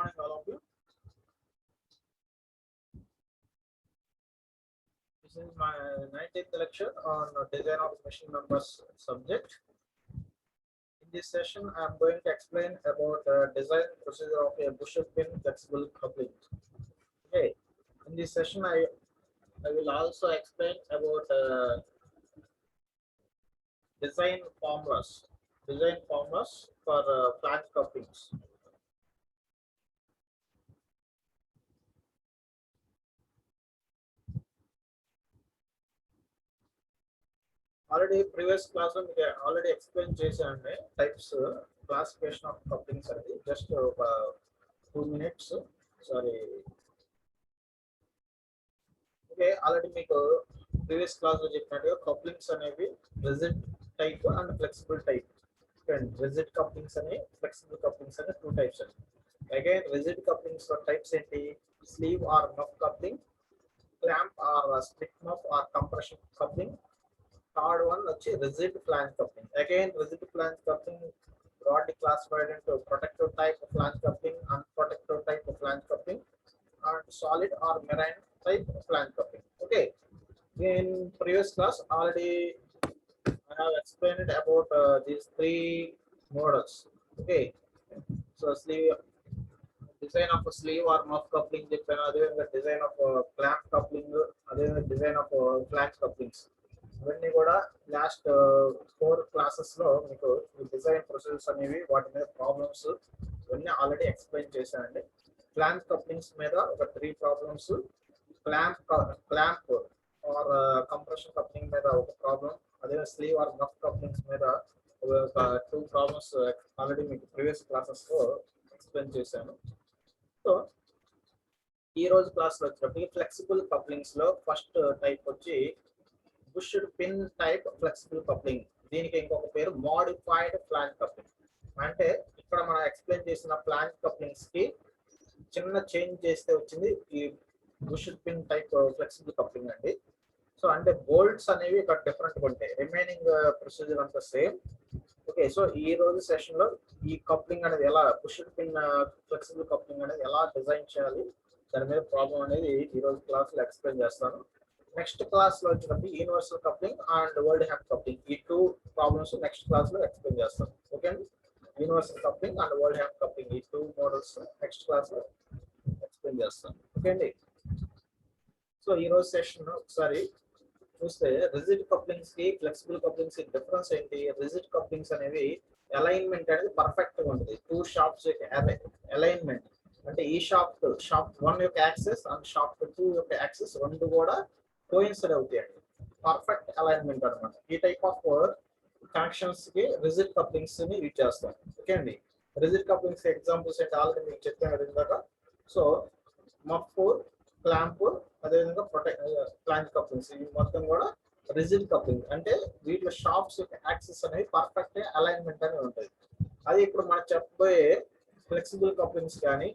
Morning, all of you. This is my 19th lecture on design of machine numbers subject. In this session, I am going to explain about design procedure of a bushel pin flexible coupling. Okay. In this session, I will also explain about design formulas for flange couplings. Already previous class already explained types classification of couplings just 2 minutes. Sorry. Okay, already previous class couplings rigid type and flexible type. And rigid couplings and flexible couplings are 2 types. Again, rigid couplings for types sleeve or muff coupling, clamp or split muff or compression coupling. Third one rigid flange coupling. Again, rigid flange coupling broadly classified into protective type of flange coupling, unprotective type of flange coupling, and solid or marine type of flange coupling. Okay. In previous class, already I have explained about these 3 models. Okay. So sleeve design of a sleeve or muff coupling, design of clamp coupling, design of flange couplings. ఇవన్నీ కూడా last 4 classes లో మీకు design procedures అనేవి వాటి మీద problems ఇవన్నీ already explain చేశానండి. Flange couplings మీద ఒక 3 problems, clamp or compression coupling మీద ఒక ప్రాబ్లం, అదే స్లీవ్ ఆర్ మఫ్ కప్లింగ్స్ మీద ఒక 2 ప్రాబ్లమ్స్ ఆల్రెడీ మీకు ప్రీవియస్ క్లాసెస్ లో ఎక్స్ప్లెయిన్ చేశాను. సో ఈ రోజు క్లాస్ లో వచ్చేటప్పటికి ఫ్లెక్సిబుల్ కప్లింగ్స్ లో ఫస్ట్ టైప్ వచ్చి బుష్డ్ పిన్ టైప్ ఫ్లెక్సిబుల్ కప్లింగ్. దీనికి ఇంకొక పేరు మోడిఫైడ్ ఫ్లాంజ్ కప్లింగ్. అంటే ఇక్కడ మనం ఎక్స్ప్లెయిన్ చేసిన ఫ్లాంజ్ కప్లింగ్స్ కి చిన్న చేంజ్ చేస్తే వచ్చింది ఈ బుష్డ్ పిన్ టైప్ ఫ్లెక్సిబుల్ కప్లింగ్ అండి. సో అంటే బోల్ట్స్ అనేవి ఇక్కడ డిఫరెంట్ గా ఉంటాయి, రిమైనింగ్ ప్రొసీజర్ అంతా సేమ్. ఓకే, సో ఈ రోజు సెషన్ లో ఈ కప్లింగ్ అనేది ఎలా బుష్డ్ పిన్ ఫ్లెక్సిబుల్ కప్లింగ్ అనేది ఎలా డిజైన్ చేయాలి, దాని మీద ప్రాబ్లం అనేది ఈ రోజు క్లాస్ లో ఎక్స్ప్లెయిన్ చేస్తాను. నెక్స్ట్ క్లాస్ లో వచ్చినప్పుడు universal coupling and Oldham coupling, ఈ 2 ప్రాబ్లమ్స్ నెక్స్ట్ క్లాస్ లో ఎక్స్ప్లెయిన్ చేస్తాను. ఓకే అండి, universal coupling and Oldham coupling ఈ 2 మోడల్స్ నెక్స్ట్ క్లాస్ లో ఎక్స్ప్లెయిన్ చేస్తాను. ఓకే అండి. సో ఈ రోజు సెషన్ ఒకసారి చూస్తే రిజిడ్ కప్లింగ్స్ కి ఫ్లెక్సిబుల్ కప్లింగ్స్ కి డిఫరెన్స్ ఏంటి? రిజిడ్ కప్లింగ్స్ అనేవి అలైన్మెంట్ అనేది పర్ఫెక్ట్ గా ఉంటుంది. 2 షాఫ్ట్స్ యొక్క అలైన్మెంట్ అంటే ఈ షాఫ్ట్ 1 యొక్క యాక్సెస్ అండ్ షాఫ్ట్ 2 యొక్క యాక్సెస్ రెండు కూడా కోయిన్సైడ్ అవుతాయండి. పర్ఫెక్ట్ అలైన్మెంట్ అన్నమాట. ఈ టైప్ ఆఫ్ కనెక్షన్స్ కి రిజిడ్ కప్లింగ్స్ ని యూజ్ చేస్తాం. ఓకే అండి. రిజిడ్ కప్లింగ్స్ ఎగ్జాంపుల్స్ అంటే ఆల్రెడీ మీకు చెప్పాను ఇందాక. సో మఫ్, క్లాంప్, అదేవిధంగా ఫ్లాంజ్ కప్లింగ్స్ ఇవి మొత్తం కూడా రిజిడ్ కప్లింగ్. అంటే వీటిలో షాఫ్ట్స్ యొక్క యాక్సెస్ అనేవి పర్ఫెక్ట్ అలైన్మెంట్ అనేది ఉంటుంది. అది ఇప్పుడు మనం చెప్పబోయే ఫ్లెక్సిబుల్ కప్లింగ్స్ కానీ,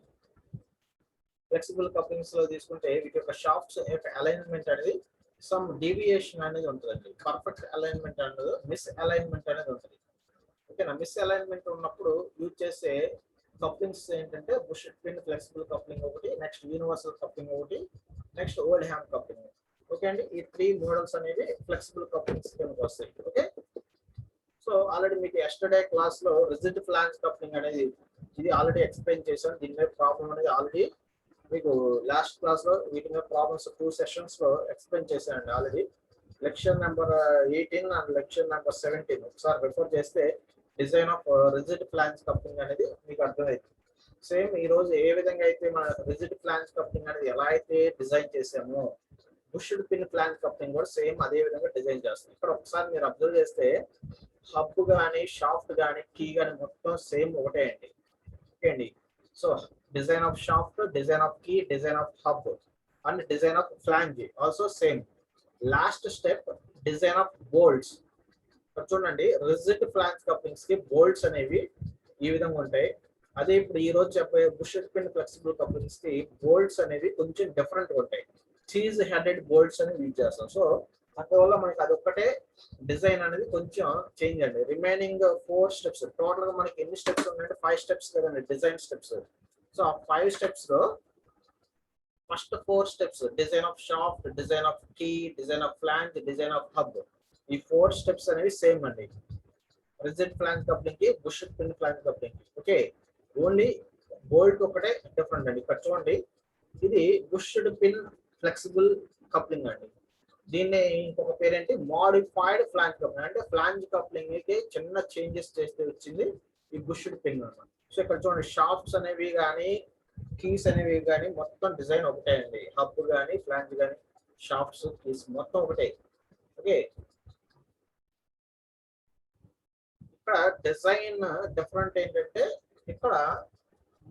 ఫ్లెక్సిబుల్ కప్లింగ్స్ లో తీసుకుంటే వీటి యొక్క షాఫ్ట్స్ యొక్క అలైన్మెంట్ అనేది సమ్ డీవియేషన్ అనేది ఉంటుందండి. పర్ఫెక్ట్ అలైన్మెంట్ అనేది మిస్ అలైన్మెంట్ అనేది ఉంటుంది. ఓకేనా. మిస్ అలైన్మెంట్ ఉన్నప్పుడు యూజ్ చేసే కప్లింగ్స్ ఏంటంటే బుషెడ్ పిన్ ఫ్లెక్సిబుల్ కప్లింగ్ ఒకటి, నెక్స్ట్ యూనివర్సల్ కప్లింగ్ ఒకటి, next Oldham coupling. Okay అండి. ఈ 3 మోడల్స్ అనేవి ఫ్లెక్సిబుల్ కప్లింగ్స్ కిందకి వస్తాయి. ఓకే. సో ఆల్రెడీ మీకు ఎస్టర్డే క్లాస్ లో రిజిడ్ ఫ్లాంజ్ కప్లింగ్ అనేది ఇది ఆల్రెడీ ఎక్స్ప్లెయిన్ చేశాను. దీని మీద ప్రాబ్లం అనేది ఆల్రెడీ మీకు లాస్ట్ క్లాస్ లో వీటి మీద ప్రాబ్లమ్స్ 2 సెషన్స్ లో ఎక్స్ప్లెయిన్ చేశానండి already. Lecture number 18 and lecture number 17 ఒకసారి రిఫర్ చేస్తే design of rigid flange coupling అనేది మీకు అర్థమైంది. సేమ్ ఈ రోజు ఏ విధంగా అయితే మన రిజిడ్ ఫ్లాంజ్ కప్లింగ్ అనేది ఎలా అయితే డిజైన్ చేసామో బుష్డ్ పిన్ ఫ్లాంజ్ కప్లింగ్ కూడా సేమ్ అదే విధంగా డిజైన్ చేస్తాం. ఇక్కడ ఒకసారి మీరు అబ్జర్వ్ చేస్తే హబ్ కానీ, షాఫ్ట్ కానీ, కీ కానీ మొత్తం సేమ్ ఒకటే అండి. ఓకే అండి. So design of shaft, design of key, design of hub and design of flange also same. Last step design of bolts. చూడండి రిజిడ్ ఫ్లాంజ్ కప్లింగ్స్ కి బోల్ట్స్ అనేవి ఈ విధంగా ఉంటాయి. అదే ఇప్పుడు ఈ రోజు చెప్పే బుషెడ్ పిన్ ఫ్లెక్సిబుల్ కప్లింగ్స్ కి బోల్ట్స్ అనేవి కొంచెం డిఫరెంట్ గా ఉంటాయి. చీజ్ హెడెడ్ బోల్ట్స్ అనేవి యూజ్ చేస్తాం. సో అందువల్ల మనకి అదొక్కటే డిజైన్ అనేది కొంచెం చేంజ్ అండి. రిమైనింగ్ 4 స్టెప్స్ టోటల్ గా మనకి ఎన్ని స్టెప్స్ ఉన్నాయంటే 5 స్టెప్స్ కదండి డిజైన్ స్టెప్స్. సో ఆ 5 స్టెప్స్ లో first 4 steps design of shaft, design of key, design of flange, design of hub, ఈ 4 స్టెప్స్ అనేవి సేమ్ అండి. రిజిడ్ ఫ్లాంజ్ కప్లింగ్ కి, బుష్ పిన్ ఫ్లాంజ్ కప్లింగ్ కి. ఓకే, ఓన్లీ బోల్ట్ ఒకటే different అండి. ఇక్కడ చూడండి, ఇది బుష్డ్ పిన్ ఫ్లెక్సిబుల్ కప్లింగ్ అండి. దీన్ని ఇంకొక పేరేంటి మోడిఫైడ్ ఫ్లాంజ్ కప్లింగ్, అంటే ఫ్లాంజ్ కప్లింగ్ కి చిన్న చేంజెస్ చేస్తే వచ్చింది ఈ బుష్డ్ పిన్ అన్నమాట. సో ఇక్కడ చూడండి, షాఫ్ట్స్ అనేవి కానీ కీస్ అనేవి కానీ మొత్తం డిజైన్ ఒకటే అండి. హబ్ కానీ ఫ్లాంజ్ కానీ షాఫ్ట్స్ కీస్ మొత్తం ఒకటే. ఓకే, ఇక్కడ డిజైన్ డిఫరెంట్ ఏంటంటే ఇక్కడ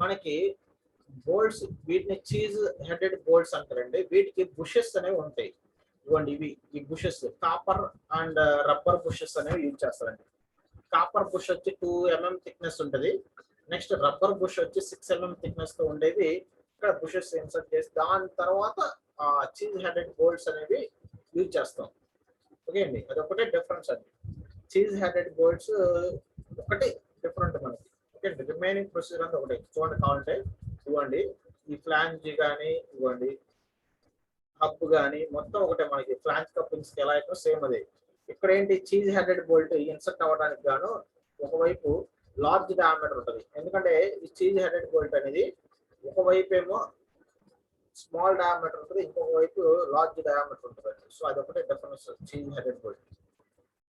మనకి బోల్ట్స్, వీటిని చీజ్ హెడెడ్ బోల్ట్స్ అంటారండి. వీటికి బుషెస్ అనేవి ఉంటాయి. ఇవ్వండి, ఇవి ఈ bushes copper and rubber bushes అనేవి యూజ్ చేస్తారండి. కాపర్ బుష్ వచ్చి 2 mm థిక్నెస్ ఉంటుంది. నెక్స్ట్ రబ్బర్ బుష్ వచ్చి 6 mm థిక్నెస్ తో ఉండేది. ఇక్కడ బుషెస్ ఇన్సర్ట్ చేసి దాని తర్వాత చీజ్ హెడెడ్ బోల్ట్స్ అనేవి యూజ్ చేస్తాం. ఓకే అండి, అది ఒకటే డిఫరెన్స్ అండి. చీజ్ హెడెడ్ బోల్ట్స్ ఒకటి డిఫరెంట్ మనకి. ఓకే అండి, రిమైనింగ్ ప్రొసీజర్ అంతా ఒకటే. చూడండి, కావాలంటే ఇవ్వండి, ఈ ఫ్లాంజ్ కానీ ఇవ్వండి, హబ్ కానీ మొత్తం ఒకటే మనకి. ఫ్లాంజ్ కప్లింగ్స్ ఎలా అయితే సేమ్ అదే. ఇక్కడ ఏంటి, చీజ్ హెడెడ్ బోల్ట్ ఇన్సర్ట్ అవ్వడానికి గాను ఒకవైపు లార్జ్ డయామీటర్ ఉంటుంది. ఎందుకంటే ఈ చీజ్ హెడెడ్ బోల్ట్ అనేది ఒకవైపు ఏమో స్మాల్ డయామీటర్ ఉంటుంది, ఇంకొక వైపు లార్జ్ డయామీటర్ ఉంటుంది. సో అది ఒకటే difference cheese headed bolt.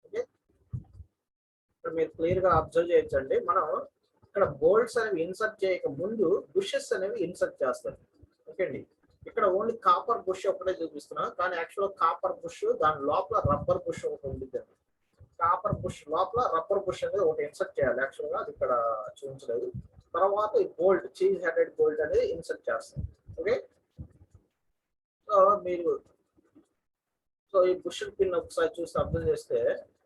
Okay, ఇక్కడ మీరు క్లియర్ గా అబ్జర్వ్ చేయొచ్చండి. మనం ఇక్కడ బోల్ట్స్ అనేవి ఇన్సర్ట్ చేయక ముందు బుషెస్ అనేవి ఇన్సర్ట్ చేస్తారు. ఓకే అండి, ఇక్కడ ఓన్లీ కాపర్ బుష్ ఒకటే చూపిస్తున్నా, కానీ యాక్చువల్ కాపర్ బుష్ దాని లోపల రబ్బర్ బుష్ ఒకటి ఉంటుంది. కాపర్ బుష్ లోపల రబ్బర్ బుష్ అనేది ఒకటి ఇన్సర్ట్ చేయాలి. యాక్చువల్ గా అది ఇక్కడ చూపించలేదు. తర్వాత ఈ బోల్ట్, చీజ్ హెడెడ్ బోల్ట్ అనేది ఇన్సర్ట్ చేస్తాం. ఓకే, సో మీరు ఈ బుష్ పిన్ ఒకసారి చూసి అబ్జర్వ్ చేస్తే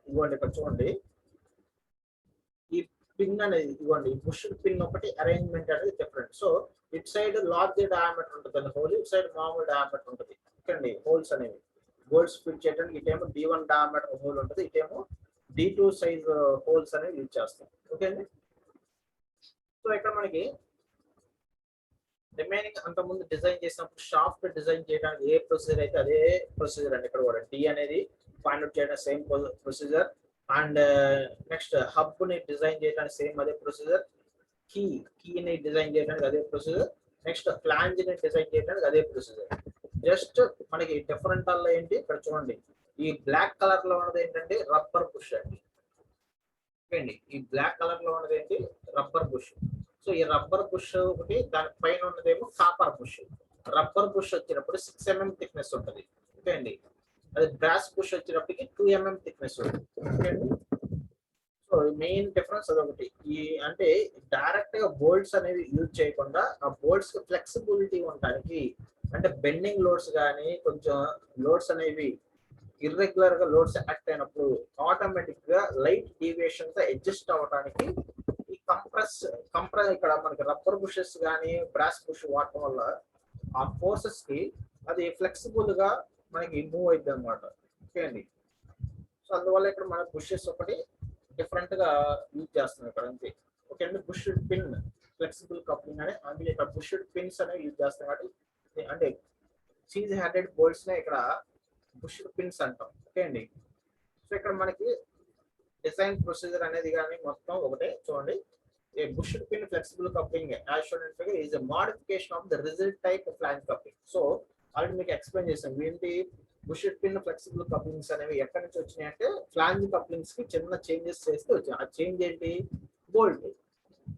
ఇవ్వండి, ఇక్కడ చూడండి, ఈ పిన్ అనేది ఇవ్వండి, బుష్ పిన్ ఒకటి అరేంజ్మెంట్ అనేది different. So it side large diameter ఉంటుంది హోల్, ఇట్ సైడ్ మామూలు డయామీటర్ ఉంటుంది. ఓకే, హోల్స్ అనేవి బోల్ట్స్ ఫిట్ చేయడానికి ఇటేమో D1 డయామీటర్ హోల్ ఉంటుంది, ఇటేమో D2 సైజ్ హోల్స్ అనేవి యూజ్ చేస్తాం. ఓకే అండి, సో ఇక్కడ మనకి రిమైనింగ్ అంతకుముందు డిజైన్ చేసినప్పుడు షాఫ్ట్ డిజైన్ చేయడానికి ఏ ప్రొసీజర్ అయితే అదే ప్రొసీజర్ అండి. ఇక్కడ కూడా డి అనేది ఫైండ్ అవుట్ చేయడానికి same procedure, and next hub ని డిజైన్ చేయడానికి సేమ్ అదే ప్రొసీజర్, కీని డిజైన్ చేయడానికి అదే ప్రొసీజర్, నెక్స్ట్ ఫ్లాంజ్ ని డిజైన్ చేయడానికి అదే ప్రొసీజర్. జస్ట్ మనకి డిఫరెంట్ అల్ల ఏంటి, ఇక్కడ చూడండి, ఈ బ్లాక్ కలర్ లో ఉన్నది ఏంటంటే రబ్బర్ బుష్ అండి. ఓకే అండి, ఈ బ్లాక్ కలర్ లో ఉన్నది ఏంటి, రబ్బర్ బుష్. సో ఈ రబ్బర్ బుష్ ఒకటి, దాని పైన ఉన్నదేమో కాపర్ బుష్. రబ్బర్ బుష్ వచ్చినప్పుడు 6 mm థిక్నెస్ ఉంటుంది. ఓకే అండి, అది బ్రాస్ బుష్ వచ్చినప్పటికి 2 mm థిక్నెస్ ఉంటుంది. ఓకే అండి, సో మెయిన్ డిఫరెన్స్ అదొకటి. ఈ అంటే డైరెక్ట్ గా బోల్ట్స్ అనేవి యూజ్ చేయకుండా ఆ బోల్ట్స్ కి ఫ్లెక్సిబిలిటీ ఉండడానికి, అంటే బెండింగ్ లోడ్స్ కానీ కొంచెం లోడ్స్ అనేవి ఇర్రెగ్యులర్ గా లోడ్స్ యాక్ట్ అయినప్పుడు ఆటోమేటిక్ గా లైట్ డీవియేషన్ తో అడ్జస్ట్ అవ్వడానికి ఈ కంప్రెస్ ఇక్కడ మనకి రబ్బర్ బుషెస్ కానీ బ్రాస్ బుష్ వాడటం వల్ల ఆ ఫోర్సెస్ కి అది ఫ్లెక్సిబుల్ గా మనకి మూవ్ అవుతుంది అనమాట. ఓకే అండి, సో అందువల్ల ఇక్కడ మన బుషెస్ ఒకటి డిఫరెంట్ గా యూజ్ చేస్తున్నాం ఇక్కడ అంతే. ఓకే అండి, బుష్ పిన్ ఫ్లెక్సిబుల్ కప్లింగ్ అని అందుకే ఇక్కడ బుష్ పిన్స్ అనేవి యూజ్ చేస్తాం కాబట్టి, అంటే చీజ్ హెడెడ్ బోల్ట్స్ నే ఇక్కడ బుష్ పిన్స్ అంటాం. ఓకే అండి, సో ఇక్కడ మనకి డిజైన్ ప్రొసీజర్ అనేది కానీ మొత్తం ఒకటే. చూడండి, a bush pin flexible coupling as shown in figure is a modification of the rigid type flange coupling. So already మీకు ఎక్స్ప్లెయిన్ చేసాం ఏంటి బుష్ పిన్ ఫ్లెక్సిబుల్ కప్లింగ్స్ అనేవి ఎక్కడి నుంచి వచ్చినాయి అంటే ఫ్లాంజ్ కప్లింగ్స్ కి చిన్న చేంజెస్ చేస్తే వచ్చాయి. ఆ చేంజ్ ఏంటి, బోల్ట్.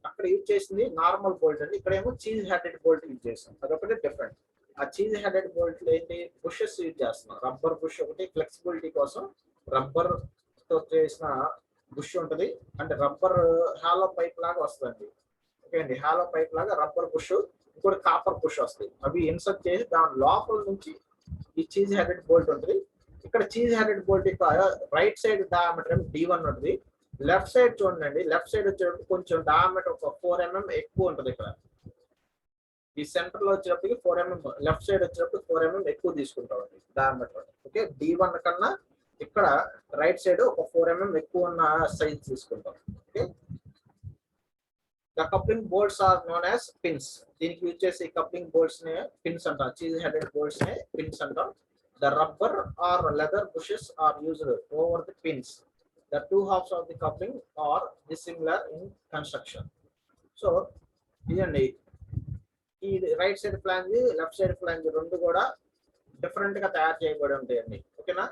అక్కడ యూజ్ చేసింది నార్మల్ బోల్ట్ అండి, ఇక్కడ ఏమో చీజ్ హెడెడ్ బోల్ట్ యూజ్ చేస్తాం. అదొకటి డిఫరెంట్. ఆ చీజ్ హెడెడ్ బోల్ట్ ఏంటి, బుషెస్ యూజ్ చేస్తున్నాం. రబ్బర్ బుష్ ఒకటి ఫ్లెక్సిబిలిటీ కోసం రబ్బర్ తో చేసిన బుష్ ఉంటుంది, అంటే రబ్బర్ హాలో పైప్ లాగా వస్తుంది. ఓకే అండి, హాలో పైప్ లాగా రబ్బర్ బుష్, ఇంకోటి కాపర్ బుష్ వస్తాయి. అవి ఇన్సర్ట్ చేసి దాని లోపల నుంచి ఈ చీజ్ హెడెడ్ బోల్ట్ ఉంటుంది. ఇక్కడ cheese headed bolt right side diameter D1 ఉంటుంది. లెఫ్ట్ సైడ్ చూడండి, లెఫ్ట్ సైడ్ వచ్చేటప్పుడు కొంచెం డయామీటర్ ఒక 4 mm ఎక్కువ ఉంటుంది. ఇక్కడ ఈ సెంటర్ లో వచ్చేటప్పటికి 4 mm, లెఫ్ట్ సైడ్ వచ్చేటప్పుడు 4 mm ఎక్కువ తీసుకుంటాం అండి డయామీటర్. ఓకే, D1 కన్నా ఇక్కడ రైట్ సైడ్ ఒక 4 mm ఎక్కువ ఉన్న సైజ్ తీసుకుంటాం. Okay, The coupling bolts are known as pins. దీనికి యూజ్ చేసే coupling bolts నే pins అంటారు. cheese headed bolts నే pins అంటారు. The rubber or leather bushes are used over the pins. The two halves of the coupling are dissimilar in construction. So ఇదండి ఈ right side flange left side flange రెండు కూడా different గా తయారు చేయబడి ఉంటాయండి. ఓకేనా?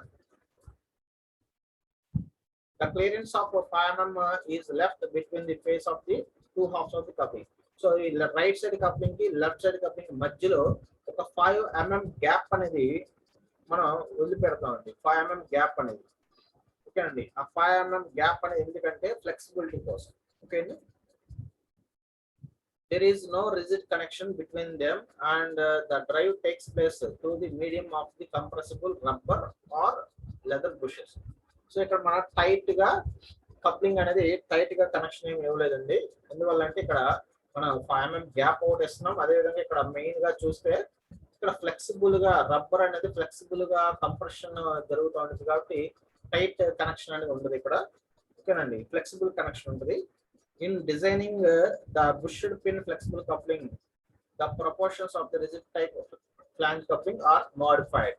The clearance of 5 mm is left between the face of the two halves of the coupling. So ఈ రైట్ సైడ్ కప్లింగ్ కి లెఫ్ట్ సైడ్ కప్లింగ్ మధ్యలో ఒక 5 mm గ్యాప్ అనేది మనం వదిలిపెడతామండి. 5 mm గ్యాప్ అనేది. ఓకే అండి. ఆ 5 mm గ్యాప్ అనేది ఎందుకంటే ఫ్లెక్సిబిలిటీ కోసం. ఓకే అండి. There is no rigid connection between them and the drive takes place through the medium of the compressible rubber or leather bushes. So ఇక్కడ మన టైట్ గా కప్లింగ్ అనేది టైట్ గా కనెక్షన్ ఏమి ఇవ్వలేదండి. ఎందువల్ల అంటే ఇక్కడ మనం 5 mm గ్యాప్ ఒకటి ఇస్తున్నాం. అదేవిధంగా ఇక్కడ మెయిన్ గా చూస్తే ఇక్కడ ఫ్లెక్సిబుల్ గా రబ్బర్ అనేది ఫ్లెక్సిబుల్ గా కంప్రెషన్ జరుగుతూ ఉంటుంది కాబట్టి టైట్ కనెక్షన్ అనేది ఉంటుంది ఇక్కడ. ఓకేనండి. ఫ్లెక్సిబుల్ కనెక్షన్ ఉంటుంది. In designing the bushed pin flexible coupling, the proportions of the rigid type of flange coupling are modified.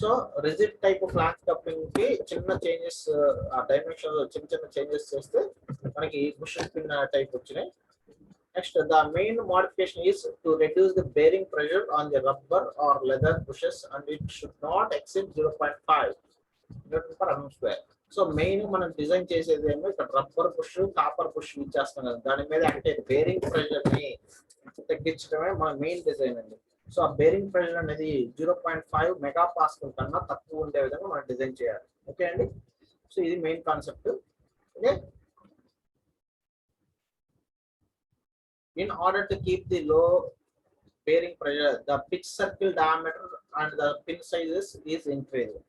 So rigid type of flange coupling ki chinna changes dimensions chinna changes cheste manaki bushed pin type vachinayi. Next, the main modification is to reduce the bearing pressure on the rubber or leather bushes and it should not exceed 0.5 Newton per mm square. So main మనం design చేసేది ఏమో ఇక్కడ rubber push copper push use చేస్తాం కదా, దాని మీద అంటే bearing pressure ని తగ్గించడమే మన మెయిన్ డిజైన్ అండి. సో ఆ బేరింగ్ ప్రెషర్ అనేది 0.5 మెగాపాస్కల్ కన్నా తక్కువ ఉండే విధంగా మనం డిజైన్ చేయాలి. ఓకే అండి. సో ఇది main concept. Okay. In order to keep the లో bearing pressure, the pitch circle diameter and the pin sizes is increased.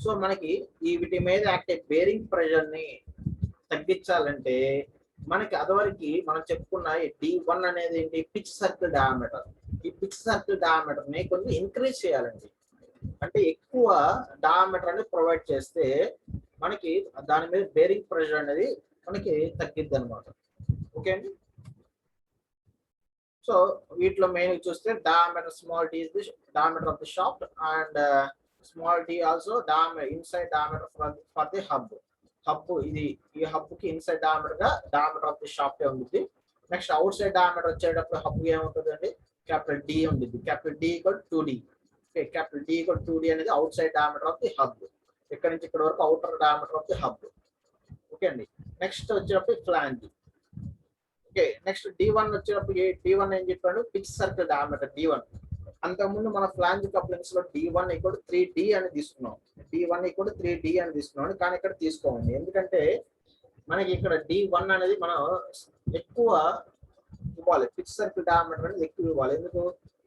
So మనకి ఈ వీటి మీద యాక్టే బేరింగ్ ప్రెషర్ ని తగ్గించాలంటే మనకి అదివరకు మనం చెప్పుకున్న D1 అనేది ఏంటి, పిచ్ సర్కిల్ డయామీటర్. ఈ పిచ్ సర్కిల్ డయామీటర్ ని కొంచెం ఇంక్రీజ్ చేయాలండి. అంటే ఎక్కువ డయామీటర్ అనేది ప్రొవైడ్ చేస్తే మనకి దాని మీద బేరింగ్ ప్రెషర్ అనేది మనకి తగ్గిద్ది అనమాట. ఓకే అండి. సో వీటిలో మెయిన్ చూస్తే diameter small d is the diameter of the shaft and small d also diameter inside diameter for the hub. Hub ఇది ఈ హబ్ కి ఇన్సైడ్ డయామీటర్ గా డయామీటర్ ఆఫ్ ది షాఫ్ట్ ఉంటుంది. నెక్స్ట్ అవుట్ సైడ్ డయామీటర్ వచ్చేటప్పుడు hub ఏముంటుందండి, capital D ఉంటుంది. Capital D equal 2d. Okay, capital D equal 2d అనేది outside diameter of the hub. ఇక్కడ నుంచి ఇక్కడ వరకు outer diameter of the hub. Okay అండి. నెక్స్ట్ వచ్చేటప్పుడు ఫ్లాంజ్. ఓకే, నెక్స్ట్ D1 వచ్చేటప్పుడు D1 ఏం చెప్పాడు, పిచ్ సర్కిల్ డయామీటర్ D1. అంతకుముందు మన ఫ్లాంజ్ కప్లింగ్స్ లో D1 ఈక్వల్ 3d అని తీసుకున్నాం. D1 ఈక్వల్ 3d అని తీసుకున్నాం, కానీ ఇక్కడ తీసుకోండి. ఎందుకంటే మనకి ఇక్కడ D1 అనేది మనం ఎక్కువ ఇవ్వాలి, పిచ్ సర్కిల్ డయామీటర్ అనేది ఎక్కువ ఇవ్వాలి. ఎందుకు,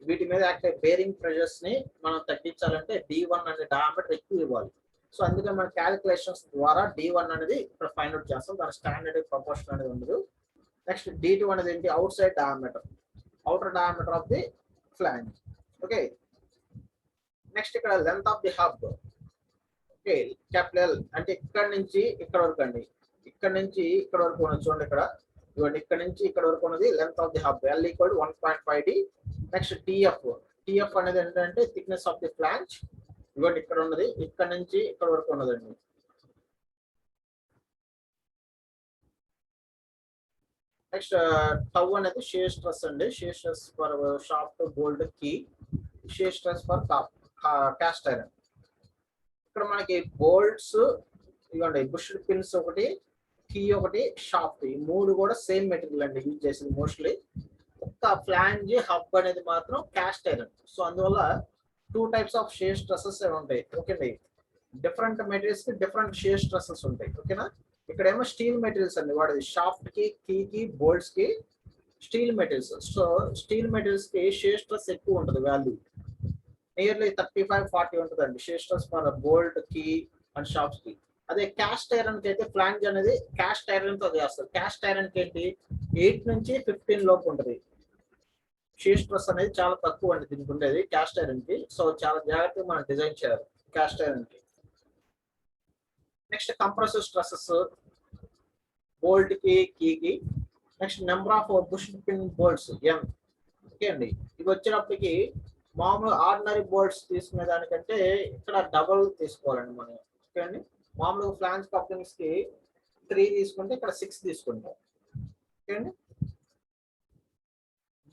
వీటి మీద యాక్టివ్ బేరింగ్ ప్రెషర్స్ ని మనం తగ్గించాలంటే D1 అనే డయామీటర్ ఎక్కువ ఇవ్వాలి. సో అందుకని మన క్యాలిక్యులేషన్స్ ద్వారా D1 అనేది ఇక్కడ ఫైండ్ అవుట్ చేస్తాం. దాని స్టాండర్డ్ ప్రపోర్షన్ అనేది ఉండదు. నెక్స్ట్ D2 అనేది ఏంటి, outside diameter, outer diameter of the flange. Okay, next ఇక్కడ length of the hub. Okay, capital అంటే ఇక్కడ నుంచి ఇక్కడ వరకు అండి, ఇక్కడ నుంచి ఇక్కడ వరకు ఉన్నది చూడండి. ఇక్కడ ఇవ్వండి, ఇక్కడ నుంచి ఇక్కడ వరకు ఉన్నది length of the hub. L equal 1.5d. Next TF అనేది ఏంటంటే థిక్నెస్ ఆఫ్ ది ఫ్లాంజ్. ఇవ్వండి, ఇక్కడ ఉన్నది, ఇక్కడ నుంచి ఇక్కడ వరకు ఉన్నదండి. నెక్స్ట్ టౌ అనేది షియర్ స్ట్రెస్ అండి. Shear stress for shaft bolt key, shear stress for cast iron. ఇక్కడ మనకి బోల్ట్స్ ఇవ్వండి, బుష్డ్ పిన్స్ ఒకటి, కీ ఒకటి, షాఫ్ట్, ఈ మూడు కూడా సేమ్ మెటీరియల్ అండి యూజ్ చేసింది మోస్ట్లీ. ఒక్క ఫ్లాంజ్ హబ్ అనేది మాత్రం కాస్ట్ ఐరన్. సో అందువల్ల 2 types ఆఫ్ షియర్ స్ట్రెసెస్ ఉంటాయి. ఓకేనండి. డిఫరెంట్ మెటీరియల్స్ కి డిఫరెంట్ షియర్ స్ట్రెసెస్ ఉంటాయి. ఓకేనా. ఇక్కడేమో స్టీల్ మెటీరియల్స్ అండి వాడేది, షాఫ్ట్ కి, కీకి, బోల్ట్స్ కి steel materials. So steel materials కి షియర్ స్ట్రెస్ ఎక్కువ ఉంటుంది, వాల్యూ నియర్లీ 35-40 ఉంటుందండి shear stress for bolt, key and shafts కి. అదే కాస్ట్ ఐరన్ కి అయితే ఫ్లాంజ్ అనేది కాస్ట్ ఐరన్ తో చేస్తారు. కాస్ట్ ఐరన్ కి ఏంటి 8 నుంచి 15 లోపు ఉంటుంది. షియర్ స్ట్రెస్ అనేది చాలా తక్కువ అండి దీనికి ఉండేది కాస్ట్ ఐరన్ కి. సో చాలా జాగ్రత్తగా మనం డిజైన్ చేయాలి కాస్ట్ ఐరన్ కి. నెక్స్ట్ కంప్రెసివ్ స్ట్రెసెస్ బోల్ట్ కి, కీకి. Next number of push pin bolts N. Okay అండి, ఇవి వచ్చేటప్పటికి మామూలు ఆర్డినరీ బోల్ట్స్ తీసుకునే దానికంటే ఇక్కడ డబల్ తీసుకోవాలండి మనం. ఓకే అండి, మామూలుగా ఫ్లాంజ్ కప్లింగ్స్ కి 3 తీసుకుంటే ఇక్కడ 6 తీసుకుంటాం. ఓకే అండి,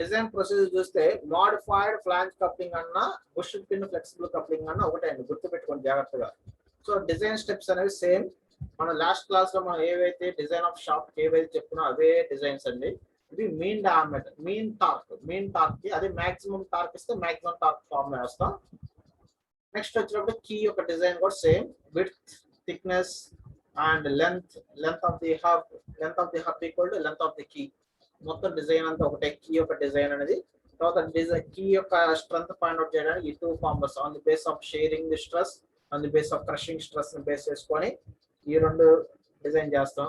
డిజైన్ ప్రొసీజర్ చూస్తే మోడిఫైడ్ ఫ్లాంజ్ కప్లింగ్ అన్న పుష్ పిన్ ఫ్లెక్సిబుల్ కప్లింగ్ అన్న ఒకటే అండి, గుర్తుపెట్టుకోండి జాగ్రత్తగా. సో డిజైన్ స్టెప్స్ అనేవి సేమ్. మన లాస్ట్ క్లాస్ లో మనం ఏవైతే డిజైన్ ఆఫ్ షాప్ ఏవైతే చెప్పుకున్నా అవే డిజైన్స్ అండి. ఇది మీన్ డయామీటర్, మీన్ టార్క్ కి అదే మాక్సిమం టార్క్ ఇస్తే మాక్సిమం టార్క్ ఫార్మ్ వేస్తాం. నెక్స్ట్ వచ్చినప్పుడు కీ యొక్క డిజైన్ కూడా same, width, thickness and length of the hub equal to length of the key. మొత్తం డిజైన్ అంతా ఒకటే, కీ యొక్క డిజైన్ అనేది. తర్వాత డిజైన్ కీ యొక్క స్ట్రెంత్ ఫైండ్ అవుట్ చేయడానికి ఈ 2 formulas on the base of shearing the stress, on the base of crushing stress ని బేస్ చేసుకొని ఈ 2 డిజైన్ చేస్తాం.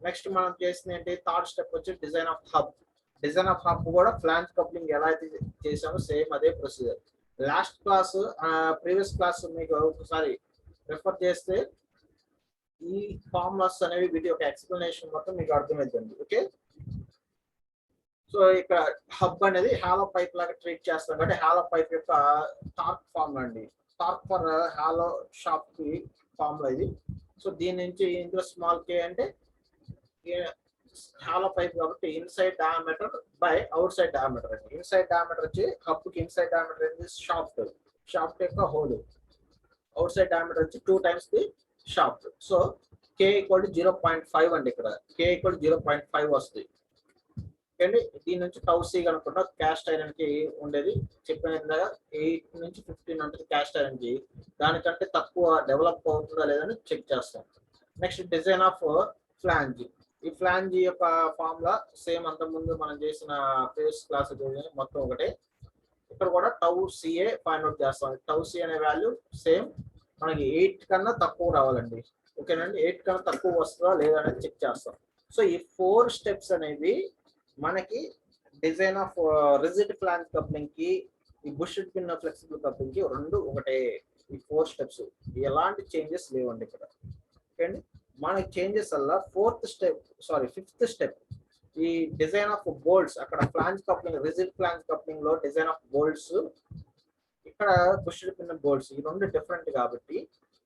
నెక్స్ట్ మనం చేసింది ఏంటి, థర్డ్ స్టెప్ వచ్చి design of hub. Design of hub కూడా ఫ్లాంజ్ కప్లింగ్ ఎలా అయితే చేసామో సేమ్ అదే procedure. Last class previous class మీకు ఒకసారి రెఫర్ చేస్తే ఈ ఫార్ములాస్ అనేవి వీటి యొక్క ఎక్స్ప్లెనేషన్ మొత్తం మీకు అర్థమవుతుంది. ఓకే, సో ఇక్కడ హబ్ అనేది హాలో పైప్ లాగా ట్రీట్ చేస్తాం కాబట్టి హాలో పైప్ యొక్క టార్క్ ఫార్ములా అండి. టార్క్ ఫర్ హాలో షాప్ కి ఫార్ములా ఇది. సో దీని నుంచి ఇందులో స్మాల్ కే అంటే హాలో పైప్ కాబట్టి inside diameter by out side diameter అండి. ఇన్సైడ్ డయామీటర్ వచ్చి హబ్ కి ఇన్సైడ్ డయామీటర్ అనేది షాఫ్ట్ యొక్క హోల్. అవుట్ సైడ్ డయామీటర్ వచ్చి 2 times the shaft. So K equal to 0.5 అండి. ఇక్కడ కే ఈక్వల్ టు 0.5 వస్తుంది. అండి దీని నుంచి టౌసీ కనుకుంటా క్యాస్ట్ ఐరన్ కి ఉండేది చెప్పిన 8 నుంచి 15 ఉంటుంది క్యాస్ట్ ఐరన్ కి. దానికంటే తక్కువ డెవలప్ అవుతుందా లేదని చెక్ చేస్తాం. Next design of flange. ఈ ఫ్లాంజ్ యొక్క ఫార్ములా సేమ్ అంత ముందు మనం చేసిన ప్రీవియస్ క్లాస్ మొత్తం ఒకటే. ఇక్కడ కూడా టౌ సిఏ ఫైండ్ అవుట్ చేస్తాం. టౌ సి అనే వాల్యూ సేమ్ మనకి 8 కన్నా తక్కువ రావాలండి. ఓకేనండి, 8 కన్నా తక్కువ వస్తుందా లేదా అనేది చెక్ చేస్తాం. సో ఈ 4 స్టెప్స్ అనేవి మనకి design of rigid flange coupling కి ఈ బుష్ పిన్ ఫ్లెక్సిబుల్ కప్లింగ్ కి 2 ఒకటే. ఈ 4 స్టెప్స్ ఎలాంటి చేంజెస్ లేవండి ఇక్కడ. ఓకే అండి, మనకి చేంజెస్ వల్ల ఫిఫ్త్ స్టెప్ ఈ డిజైన్ ఆఫ్ బోల్ట్స్. అక్కడ flange coupling rigid flange coupling లో డిజైన్ ఆఫ్ బోల్ట్స్, ఇక్కడ బుష్ పిన్ బోల్ట్స్, ఈ 2 డిఫరెంట్ కాబట్టి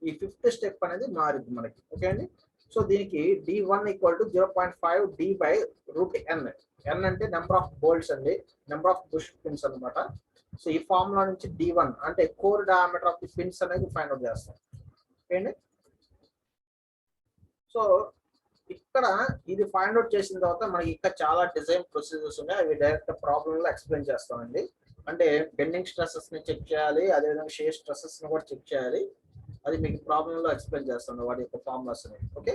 ఈ 5th స్టెప్ అనేది మారింది మనకి. ఓకే అండి, సో దీనికి D1 equal to 0.5 D by root N. N అంటే నెంబర్ ఆఫ్ బోల్ట్స్ అండి, నెంబర్ ఆఫ్ బుష్ పిన్స్ అనమాట. సో ఈ ఫార్ములా నుంచి D1 అంటే core diameter of the pins అనేది ఫైండ్ అవుట్ చేస్తాం. ఓకే అండి, సో ఇక్కడ ఇది ఫైండ్ అవుట్ చేసిన తర్వాత మనకి ఇక్కడ చాలా డిజైన్ ప్రొసీజర్స్ ఉన్నాయి. అవి డైరెక్ట్ ప్రాబ్లమ్ లో ఎక్స్ప్లెయిన్ చేస్తామండి. అంటే బెండింగ్ స్ట్రెసెస్ ని చెక్ చేయాలి, అదేవిధంగా షేర్ స్ట్రెసెస్ ని కూడా చెక్ చేయాలి. అది మీకు ప్రాబ్లమ్ లో ఎక్స్ప్లెయిన్ చేస్తాను వాటి యొక్క ఫార్ములాస్ అనేవి. ఓకే,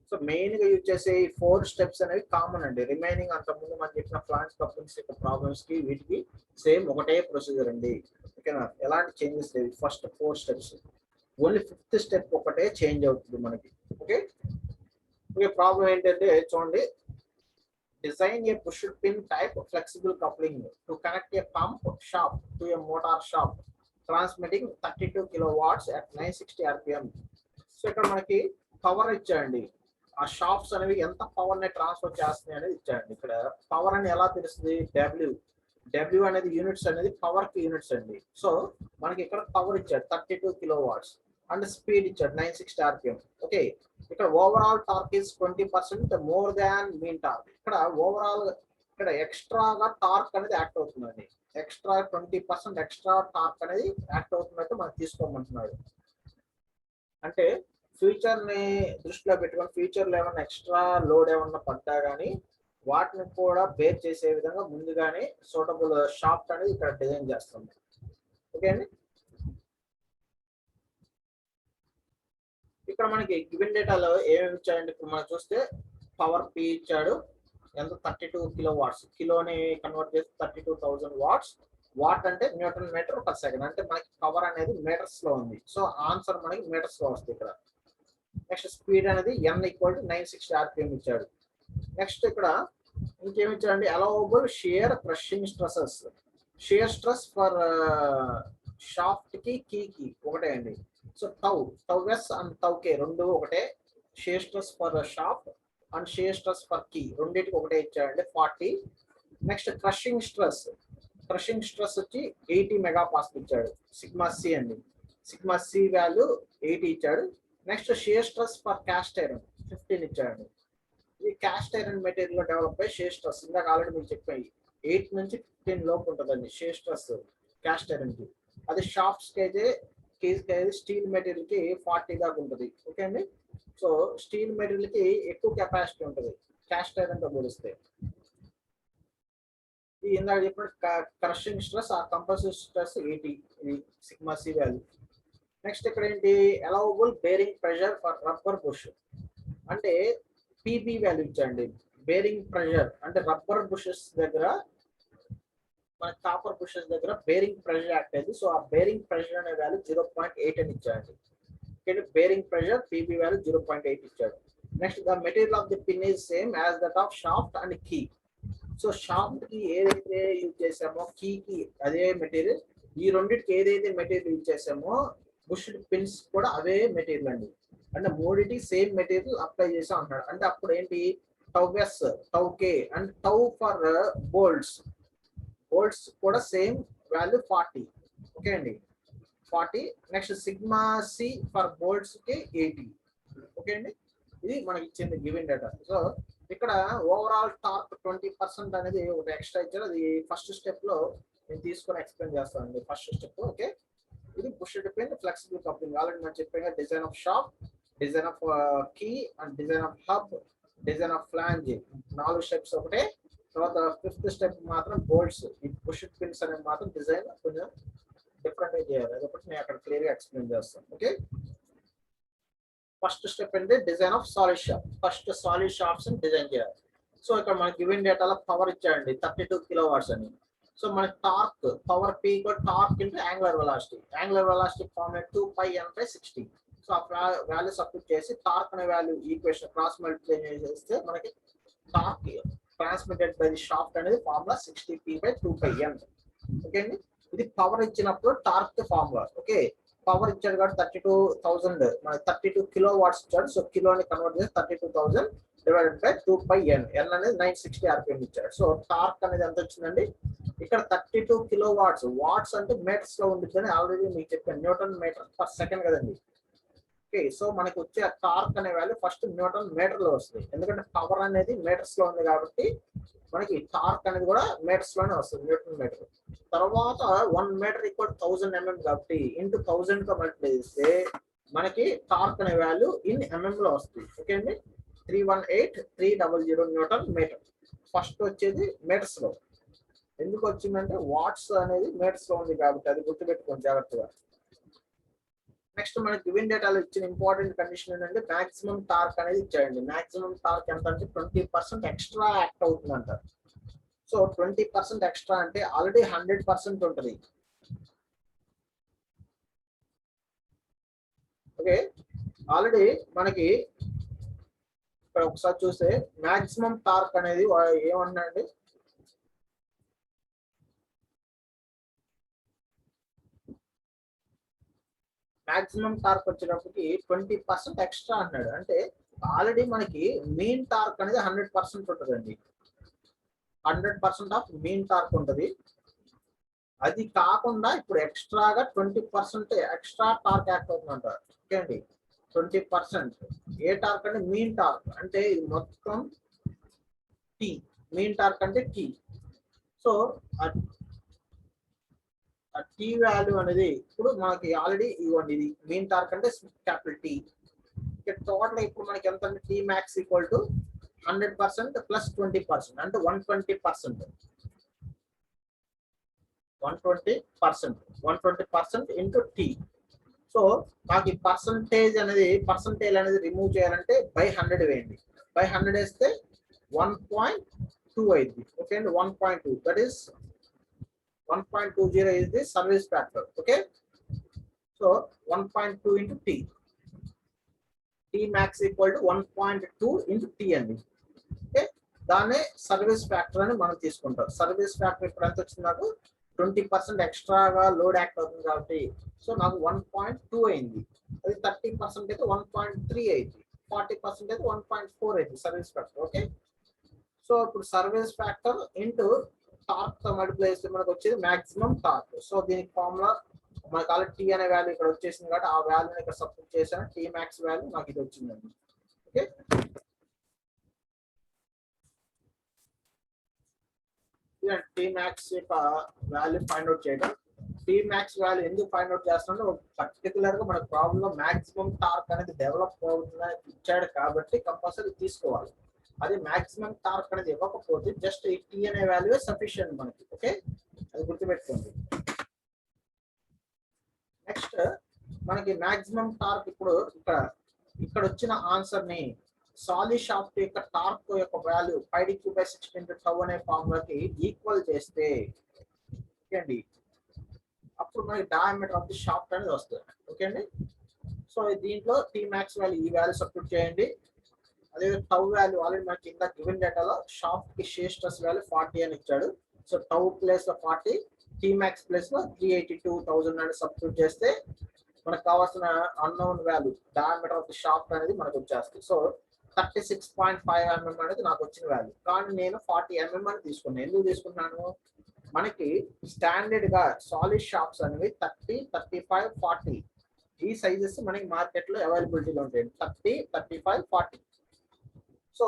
సో మెయిన్ గా యూజ్ చేసే ఈ 4 స్టెప్స్ అనేవి కామన్ అండి. రిమైనింగ్ అంతకుముందు మనం చెప్పిన ఫ్లాంజ్ కప్లింగ్స్ యొక్క ప్రాబ్లమ్స్ కి వీటికి సేమ్ ఒకటే ప్రొసీజర్ అండి. ఓకేనా, ఎలాంటి చేంజెస్ లేవు. First 4 steps, only 5th step ఒకటే చేంజ్ అవుతుంది మనకి. ఓకే, ప్రాబ్లం ఏంటంటే చూడండి, design A push pin type flexible coupling to connect A pump shaft to A motor shaft transmitting 32 kilowatts at 960 rpm. So ఇక్కడ మనకి పవర్ ఇచ్చాయండి. ఆ shafts అనేవి ఎంత పవర్ ని ట్రాన్స్ఫర్ చేస్తున్నాయి అనేది ఇచ్చాయండి. ఇక్కడ పవర్ అని ఎలా తెలుస్తుంది, డబ్ల్యూ అనేది యూనిట్స్ అనేది పవర్ కి యూనిట్స్ అండి. సో మనకి ఇక్కడ పవర్ ఇచ్చాడు 32 kilowatts అండ్ స్పీడ్ ఇచ్చాడు 960 rpm. ఓకే, ఇక్కడ overall torque is 20% more than mean torque. ఇక్కడ ఓవరాల్ ఇక్కడ ఎక్స్ట్రాగా టార్క్ అనేది యాక్ట్ అవుతుందండి. ఎక్స్ట్రా 20% ఎక్స్ట్రా టార్క్ అనేది యాక్ట్ అవుతున్నట్టు మనకు తీసుకోమంటున్నాడు. అంటే ఫ్యూచర్ ని దృష్టిలో పెట్టుకొని ఫ్యూచర్ లో ఏమన్నా ఎక్స్ట్రా లోడ్ ఏమన్నా పడ్డా కానీ వాటిని కూడా బేర్ చేసే విధంగా ముందుగానే సూటబుల్ షాఫ్ట్ అనేది ఇక్కడ డిజైన్ చేస్తుంది. ఓకే అండి, ఇక్కడ మనకి గివెన్ డేటాలో ఏమేమి ఇచ్చాయండి. ఇప్పుడు మనం చూస్తే పవర్ పి ఇచ్చాడు, ఎంత 32 kilowatts. కిలోని కన్వర్ట్ చేసి 32,000 watts. వాట్ అంటే న్యూటన్ మీటర్ పర్ సెకండ్. అంటే మనకి పవర్ అనేది మీటర్స్ లో ఉంది. సో ఆన్సర్ మనకి మీటర్స్ లో వస్తుంది ఇక్కడ. నెక్స్ట్ స్పీడ్ అనేది n ఈక్వల్ టు 960 rpm ఇచ్చాడు. నెక్స్ట్ ఇక్కడ ఇంకేమి ఇచ్చాడండి, allowable shear crushing stresses. Shear stress for shaft కి కీకి ఒకటే అండి. So tau S and tau K 2 ఒకటే. Shear stress for shaft and shear stress for key రెండింటికి ఒకటే ఇచ్చాడండి 40. నెక్స్ట్ క్రషింగ్ స్ట్రెస్ వచ్చి 80 మెగాపాస్కల్ ఇచ్చాడు. సిగ్మా సి అండి, సిగ్మా సి వాల్యూ 80 ఇచ్చాడు. Next shear stress for cast iron 15 ఇచ్చాడు. ఇది కాస్ట్ ఐరన్ మెటీరియల్ లో డెవలప్ అయ్యి షియర్ స్ట్రెస్ ఇందాక ఆల్రెడీ మీకు చెప్పాయి 8 నుంచి 15 లోపు ఉంటుందండి షియర్ స్ట్రెస్ కాస్ట్ ఐరన్ కి. అది షాప్స్ కి అయితే స్టీల్ మెటీరియల్ కి 40 దాకా ఉంటుంది. ఓకే అండి. సో స్టీల్ మెటీరియల్ కి ఎక్కువ కెపాసిటీ ఉంటుంది కాస్ట్ ఐరన్ తో పోలిస్తే. ఈ ఇందాక చెప్పిన క్రషింగ్ స్ట్రెస్ ఆ కంప్రెసివ్ స్ట్రెస్ 80 ఇది సిగ్మా సి వాల్యూ. నెక్స్ట్ ఇక్కడ ఏంటి allowable bearing pressure for rubber bush అంటే పీబీ వాల్యూ ఇచ్చండి. బేరింగ్ ప్రెషర్ అంటే రబ్బర్ బుషెస్ దగ్గర మన కాపర్ బుషెస్ దగ్గర బేరింగ్ ప్రెషర్ యాక్ట్ అయింది. సో ఆ బేరింగ్ ప్రెషర్ అనే వాల్యూ 0.8 అని ఇచ్చాడు. బేరింగ్ ప్రెషర్ పీబీ వాల్యూ 0.8 ఇచ్చాడు. Next the material of the pin is same as that of shaft and key. So shaft కి ఏదైతే యూజ్ చేసామో కీకి అదే మెటీరియల్, ఈ రెండింటికి ఏదైతే మెటీరియల్ యూజ్ చేసామో బుష్డ్ పిన్స్ కూడా అవే మెటీరియల్ అండి. అంటే మూడింటికి సేమ్ మెటీరియల్ అప్లై చేసాం అంటున్నాడు. అంటే అప్పుడు ఏంటి tau S, tau K and tau for bolts కూడా సేమ్ వాల్యూ 40. ఓకే అండి 40. Next sigma C for bolts కి 80. ఓకే అండి. ఇది మనకి ఇచ్చింది గివెన్ డేటా. సో ఇక్కడ ఓవరాల్ టార్క్ 20% అనేది ఒక ఎక్స్ట్రా ఇచ్చారు. అది ఫస్ట్ స్టెప్ లో నేను తీసుకొని ఎక్స్ప్లెయిన్ చేస్తానండి. First step okay. ఇది bushed pin flexible coupling already నేను చెప్పాను. Design of shaft, design of key and design of hub, design of flange 4 steps ఒకటే. తర్వాత 5th స్టెప్ మాత్రం బోల్ట్స్ ఈ బుష్డ్ పిన్స్ అనేది మాత్రం డిజైన్ కొంచెం డిఫరెంట్ గా చేయాలి. అదొకటి నేను అక్కడ క్లియర్ గా ఎక్స్ప్లెయిన్ చేస్తాను. ఓకే ఫస్ట్ స్టెప్ అంటే design of solid shop. First solid shops design చేయాలి. సో ఇక్కడ మనకి గివెన్ డేటాలో పవర్ ఇచ్చాడండి 32 కిలోవాట్స్ అని. సో మనకి torque power P torque into angular velocity formula 2πn/60. So ఆ వాల్యూ సబ్స్టిట్యూట్ చేసి టార్క్ అనే వాల్యూ ఈక్వేషన్ క్రాస్ మల్టిప్లై చేస్తే మనకి torque transmitted by the shaft అనేది ఫార్ములా 60p/2πn. ఓకే అండి. ఇది పవర్ ఇచ్చినప్పుడు టార్క్ ఫార్ములా. ఓకే పవర్ ఇచ్చాడు కాబట్టి 32,000 మనకి 32 కిలోవాట్స్ ఇచ్చాడు. సో కిలోని కన్వర్ట్ చేసి 32,000 డివైడెడ్ బై 2πn. n అనేది 960 rpm ఇచ్చాడు. సో టార్క్ అనేది ఎంత వచ్చిందండి ఇక్కడ 32 కిలోవాట్స్. వాట్స్ అంటే మీటర్స్ లో ఉంటుందని ఆల్రెడీ మీకు చెప్పాను. న్యూటన్ మీటర్ పర్ సెకండ్ కదండి. ఓకే సో మనకి వచ్చే టార్క్ అనే వాల్యూ ఫస్ట్ న్యూటన్ మీటర్ లో వస్తుంది. ఎందుకంటే పవర్ అనేది మీటర్స్ లో ఉంది కాబట్టి మనకి టార్క్ అనేది కూడా మీటర్స్ లోనే వస్తుంది న్యూటన్ మీటర్. తర్వాత 1 మీటర్ ఈక్వల్ 1000 mm కాబట్టి ఇంటూ 1000 తో మల్టిప్లై చేస్తే మనకి టార్క్ అనే వాల్యూ ఇన్ mm లో వస్తుంది. ఓకే అండి 318,300 న్యూటన్ మీటర్. ఫస్ట్ వచ్చేది మీటర్స్ లో. ఎందుకు వచ్చిందంటే వాట్స్ అనేది మీటర్స్ లో ఉంది కాబట్టి అది గుర్తుపెట్టుకోండి జాగ్రత్తగా. నెక్స్ట్ మనకి గివెన్ డేటాలో ఇచ్చిన ఇంపార్టెంట్ కండిషన్ ఏంటంటే మాక్సిమం టార్క్ అనేది ఇచ్చాడండి. మాక్సిమం టార్క్ ఎంత అంటే 20% ఎక్స్ట్రా యాక్ట్ అవుతుందంట. సో 20% ఎక్స్ట్రా అంటే ఆల్రెడీ 100% ఉంటుంది. ఓకే ఆల్రెడీ మనకి ఇక్కడ ఒకసారి చూస్తే మాక్సిమం టార్క్ అనేది ఏమన్నాండి మాక్సిమం టార్క్ వచ్చేటప్పటికి 20% ఎక్స్ట్రా అన్నాడు. అంటే ఆల్రెడీ మనకి మీన్ టార్క్ అనేది 100% ఉంటుందండి. 100% ఆఫ్ మీన్ టార్క్ ఉంటుంది. అది కాకుండా ఇప్పుడు ఎక్స్ట్రాగా 20% ఎక్స్ట్రా టార్క్ యాక్ట్ అవుతుందంట. ఓకే అండి 20%. ఏ టార్క్ అంటే మీన్ టార్క్ అంటే ఇది మొత్తం టీ. మీన్ టార్క్ అంటే టీ. సో టీ వాల్యూ అనేది ఇప్పుడు మనకి ఆల్రెడీ ఇవ్వండి. ఇది మీన్ టార్క్ అంటే క్యాపిటల్ టీ. టోటల్ ఇప్పుడు మనకి ఎంత అంటే tea max equal to 100% plus 20% అంటే 120%. 120% ఇంటూ టీ. సో నాకు ఈ పర్సంటేజ్ అనేది రిమూవ్ చేయాలంటే బై 100 వేయండి. బై 100 వేస్తే 1.2 అయింది. ఓకే అండి 1.2 that is 1.20 is the service factor. Okay so 1.2 into t max equal to 1.2 into t అండి. ఓకే దాన్నే సర్వీస్ ఫ్యాక్టర్ అని మనం తీసుకుంటాం. సర్వీస్ ఫ్యాక్టర్ ఇప్పుడు ఎంత వచ్చింది నాకు 20% ఎక్స్ట్రాగా లోడ్ యాక్ట్ అవుతుంది కాబట్టి సో నాకు 1.2 అయింది. అది 30% అయితే 1.3 అయింది. 40% అయితే 1.4 అయితే సర్వీస్ ఫ్యాక్టర్. ఓకే, సో ఇప్పుడు సర్వీస్ ఫ్యాక్టర్ ఇంటూ టార్క్ తో మల్టిప్లై చేస్తే మనకు వచ్చేది మాక్సిమం టార్క్. సో దీనికి ఫార్ములా మనకు ఆల్రెడీ టీ అనే వాల్యూ ఇక్కడ వచ్చేసింది కాబట్టి ఆ వాల్యూని ఇక్కడ సబ్స్టిట్యూట్ చేశాను. టీ మ్యాక్స్ వాల్యూ నాకు ఇది వచ్చిందండి. ఓకే, టీ మ్యాక్స్ యొక్క వాల్యూ ఫైండ్ అవుట్ చేయడం. టీ మ్యాక్స్ వాల్యూ ఎందుకు ఫైండ్ అవుట్ చేస్తున్నాడో పర్టికులర్ గా మన ప్రాబ్లం లో మాక్సిమం టార్క్ అనేది డెవలప్ అవుతుందని ఇచ్చాడు కాబట్టి కంపల్సరీ తీసుకోవాలి. అది మాక్సిమం టార్క్ అనేది ఇవ్వకపోతే జస్ట్ ఈ టీ అనే వాల్యూ సఫిషియెంట్ మనకి. ఓకే, అది గుర్తుపెట్టుకోండి. నెక్స్ట్ మనకి మాక్సిమం టార్క్ ఇప్పుడు ఇక్కడ వచ్చిన ఆన్సర్ ని సాలిడ్ షాఫ్ట్ యొక్క టార్క్ యొక్క వాల్యూ 5d³ τ అనే ఫార్ములాకి ఈక్వల్ చేస్తే అండి అప్పుడు మనకి డయామీటర్ ఆఫ్ ది షాఫ్ట్ అనేది వస్తుంది. ఓకే అండి, సో దీంట్లో టీ మ్యాక్స్ వాల్యూ ఈ వాల్యూ సబ్స్టిట్యూట్ చేయండి. అదే టౌ వాల్యూ ఆల్రెడీ మనకి ఇంత గివెన్ డేటాలో షాఫ్ట్ కి షియర్ స్ట్రెస్ వాల్యూ 40 అని ఇచ్చాడు. సో టౌ ప్లేస్ లో 40, టీ మ్యాక్స్ ప్లేస్ లో 382,000 అని సబ్స్టిట్యూట్ చేస్తే మనకు కావాల్సిన unknown value diameter of the shaft అనేది మనకు వచ్చేస్తుంది. సో 36.5 mm అనేది నాకు వచ్చిన వాల్యూ. కానీ నేను 40 mm అని తీసుకున్నాను. ఎందుకు తీసుకున్నాను? మనకి స్టాండర్డ్ గా సాలిడ్ షాఫ్ట్స్ అనేవి 30, 35, 40 ఈ సైజెస్ మనకి మార్కెట్ లో అవైలబిలిటీలో ఉంటాయి. 30, 35, 40. సో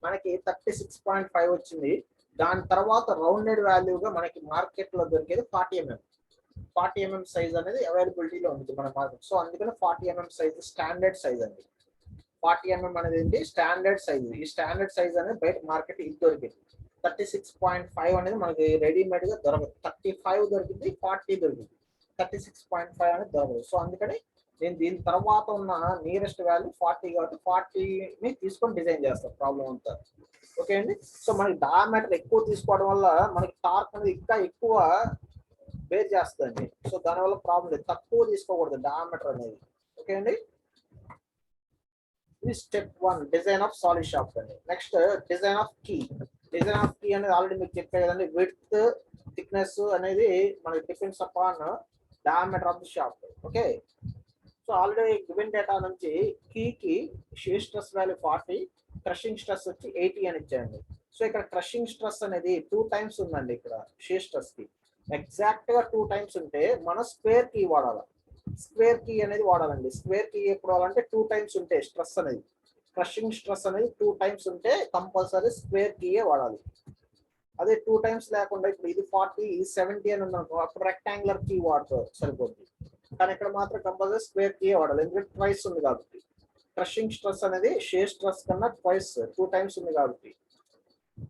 మనకి 36.5 వచ్చింది. దాని తర్వాత రౌండెడ్ వాల్యూగా మనకి మార్కెట్ లో దొరికేది 40 mm. 40 mm సైజ్ అనేది అవైలబిలిటీలో ఉంది మన మార్కెట్. సో అందుకని 40 mm సైజ్ స్టాండర్డ్ సైజ్ అండి. 40 mm అనేది ఏంటి? Standard size. ఈ స్టాండర్డ్ సైజ్ అనేది బయట మార్కెట్ ఇది దొరికింది. 36.5 అనేది మనకి రెడీమేడ్ గా దొరకదు. 35 దొరికింది, 40 దొరికింది, 36.5 అనేది దొరకదు. సో అందుకని నేను దీని తర్వాత ఉన్న నియరెస్ట్ వాల్యూ 40 కాబట్టి 40ని తీసుకొని డిజైన్ చేస్తాను ప్రాబ్లం అంతా. ఓకే అండి, సో మనకి డయామీటర్ ఎక్కువ తీసుకోవడం వల్ల మనకి టార్క్ అనేది ఇంకా ఎక్కువ బేర్ చేస్తుంది. సో దానివల్ల ప్రాబ్లం లేదు. తక్కువ తీసుకోకూడదు డయామీటర్ అనేది. ఓకే అండి, ఇది step 1 design of solid shaft అండి. Next design of key. Design of key అనేది ఆల్రెడీ మీకు చెప్పే కదండి. విడ్త్, థిక్నెస్ అనేది మనకి depends upon diameter of the shaft. Okay, so already given data నుంచి కీకి shear stress value 40, crushing stress వచ్చి 80 అని ఇచ్చాయండి. సో ఇక్కడ క్రషింగ్ స్ట్రెస్ అనేది 2 times ఉందండి. ఇక్కడ షియర్ స్ట్రెస్ కి ఎగ్జాక్ట్ గా 2 times ఉంటే మనం స్క్వేర్ కీ వాడాలి. స్క్వేర్ కీ అనేది వాడాలండి. స్క్వేర్ కీ ఎప్పుడు వాడాలంటే 2 times ఉంటే స్ట్రెస్ అనేది, క్రషింగ్ స్ట్రెస్ అనేది 2 times ఉంటే కంపల్సరీ స్క్వేర్ కీయే వాడాలి. అదే 2 times లేకుండా ఇప్పుడు ఇది 40, ఇది 70 అని ఉన్నాను అప్పుడు రెక్టాంగులర్ కీ వాడుతారు సరిపోతుంది. కానీ ఇక్కడ మాత్రం కంపల్సరీ స్క్వేర్ కీ వాడాలి. ఎందుకంటే ట్వైస్ ఉంది కాబట్టి. క్రషింగ్ స్ట్రెస్ అనేది షియర్ స్ట్రెస్ కన్నా ట్వైస్ 2 times ఉంది కాబట్టి.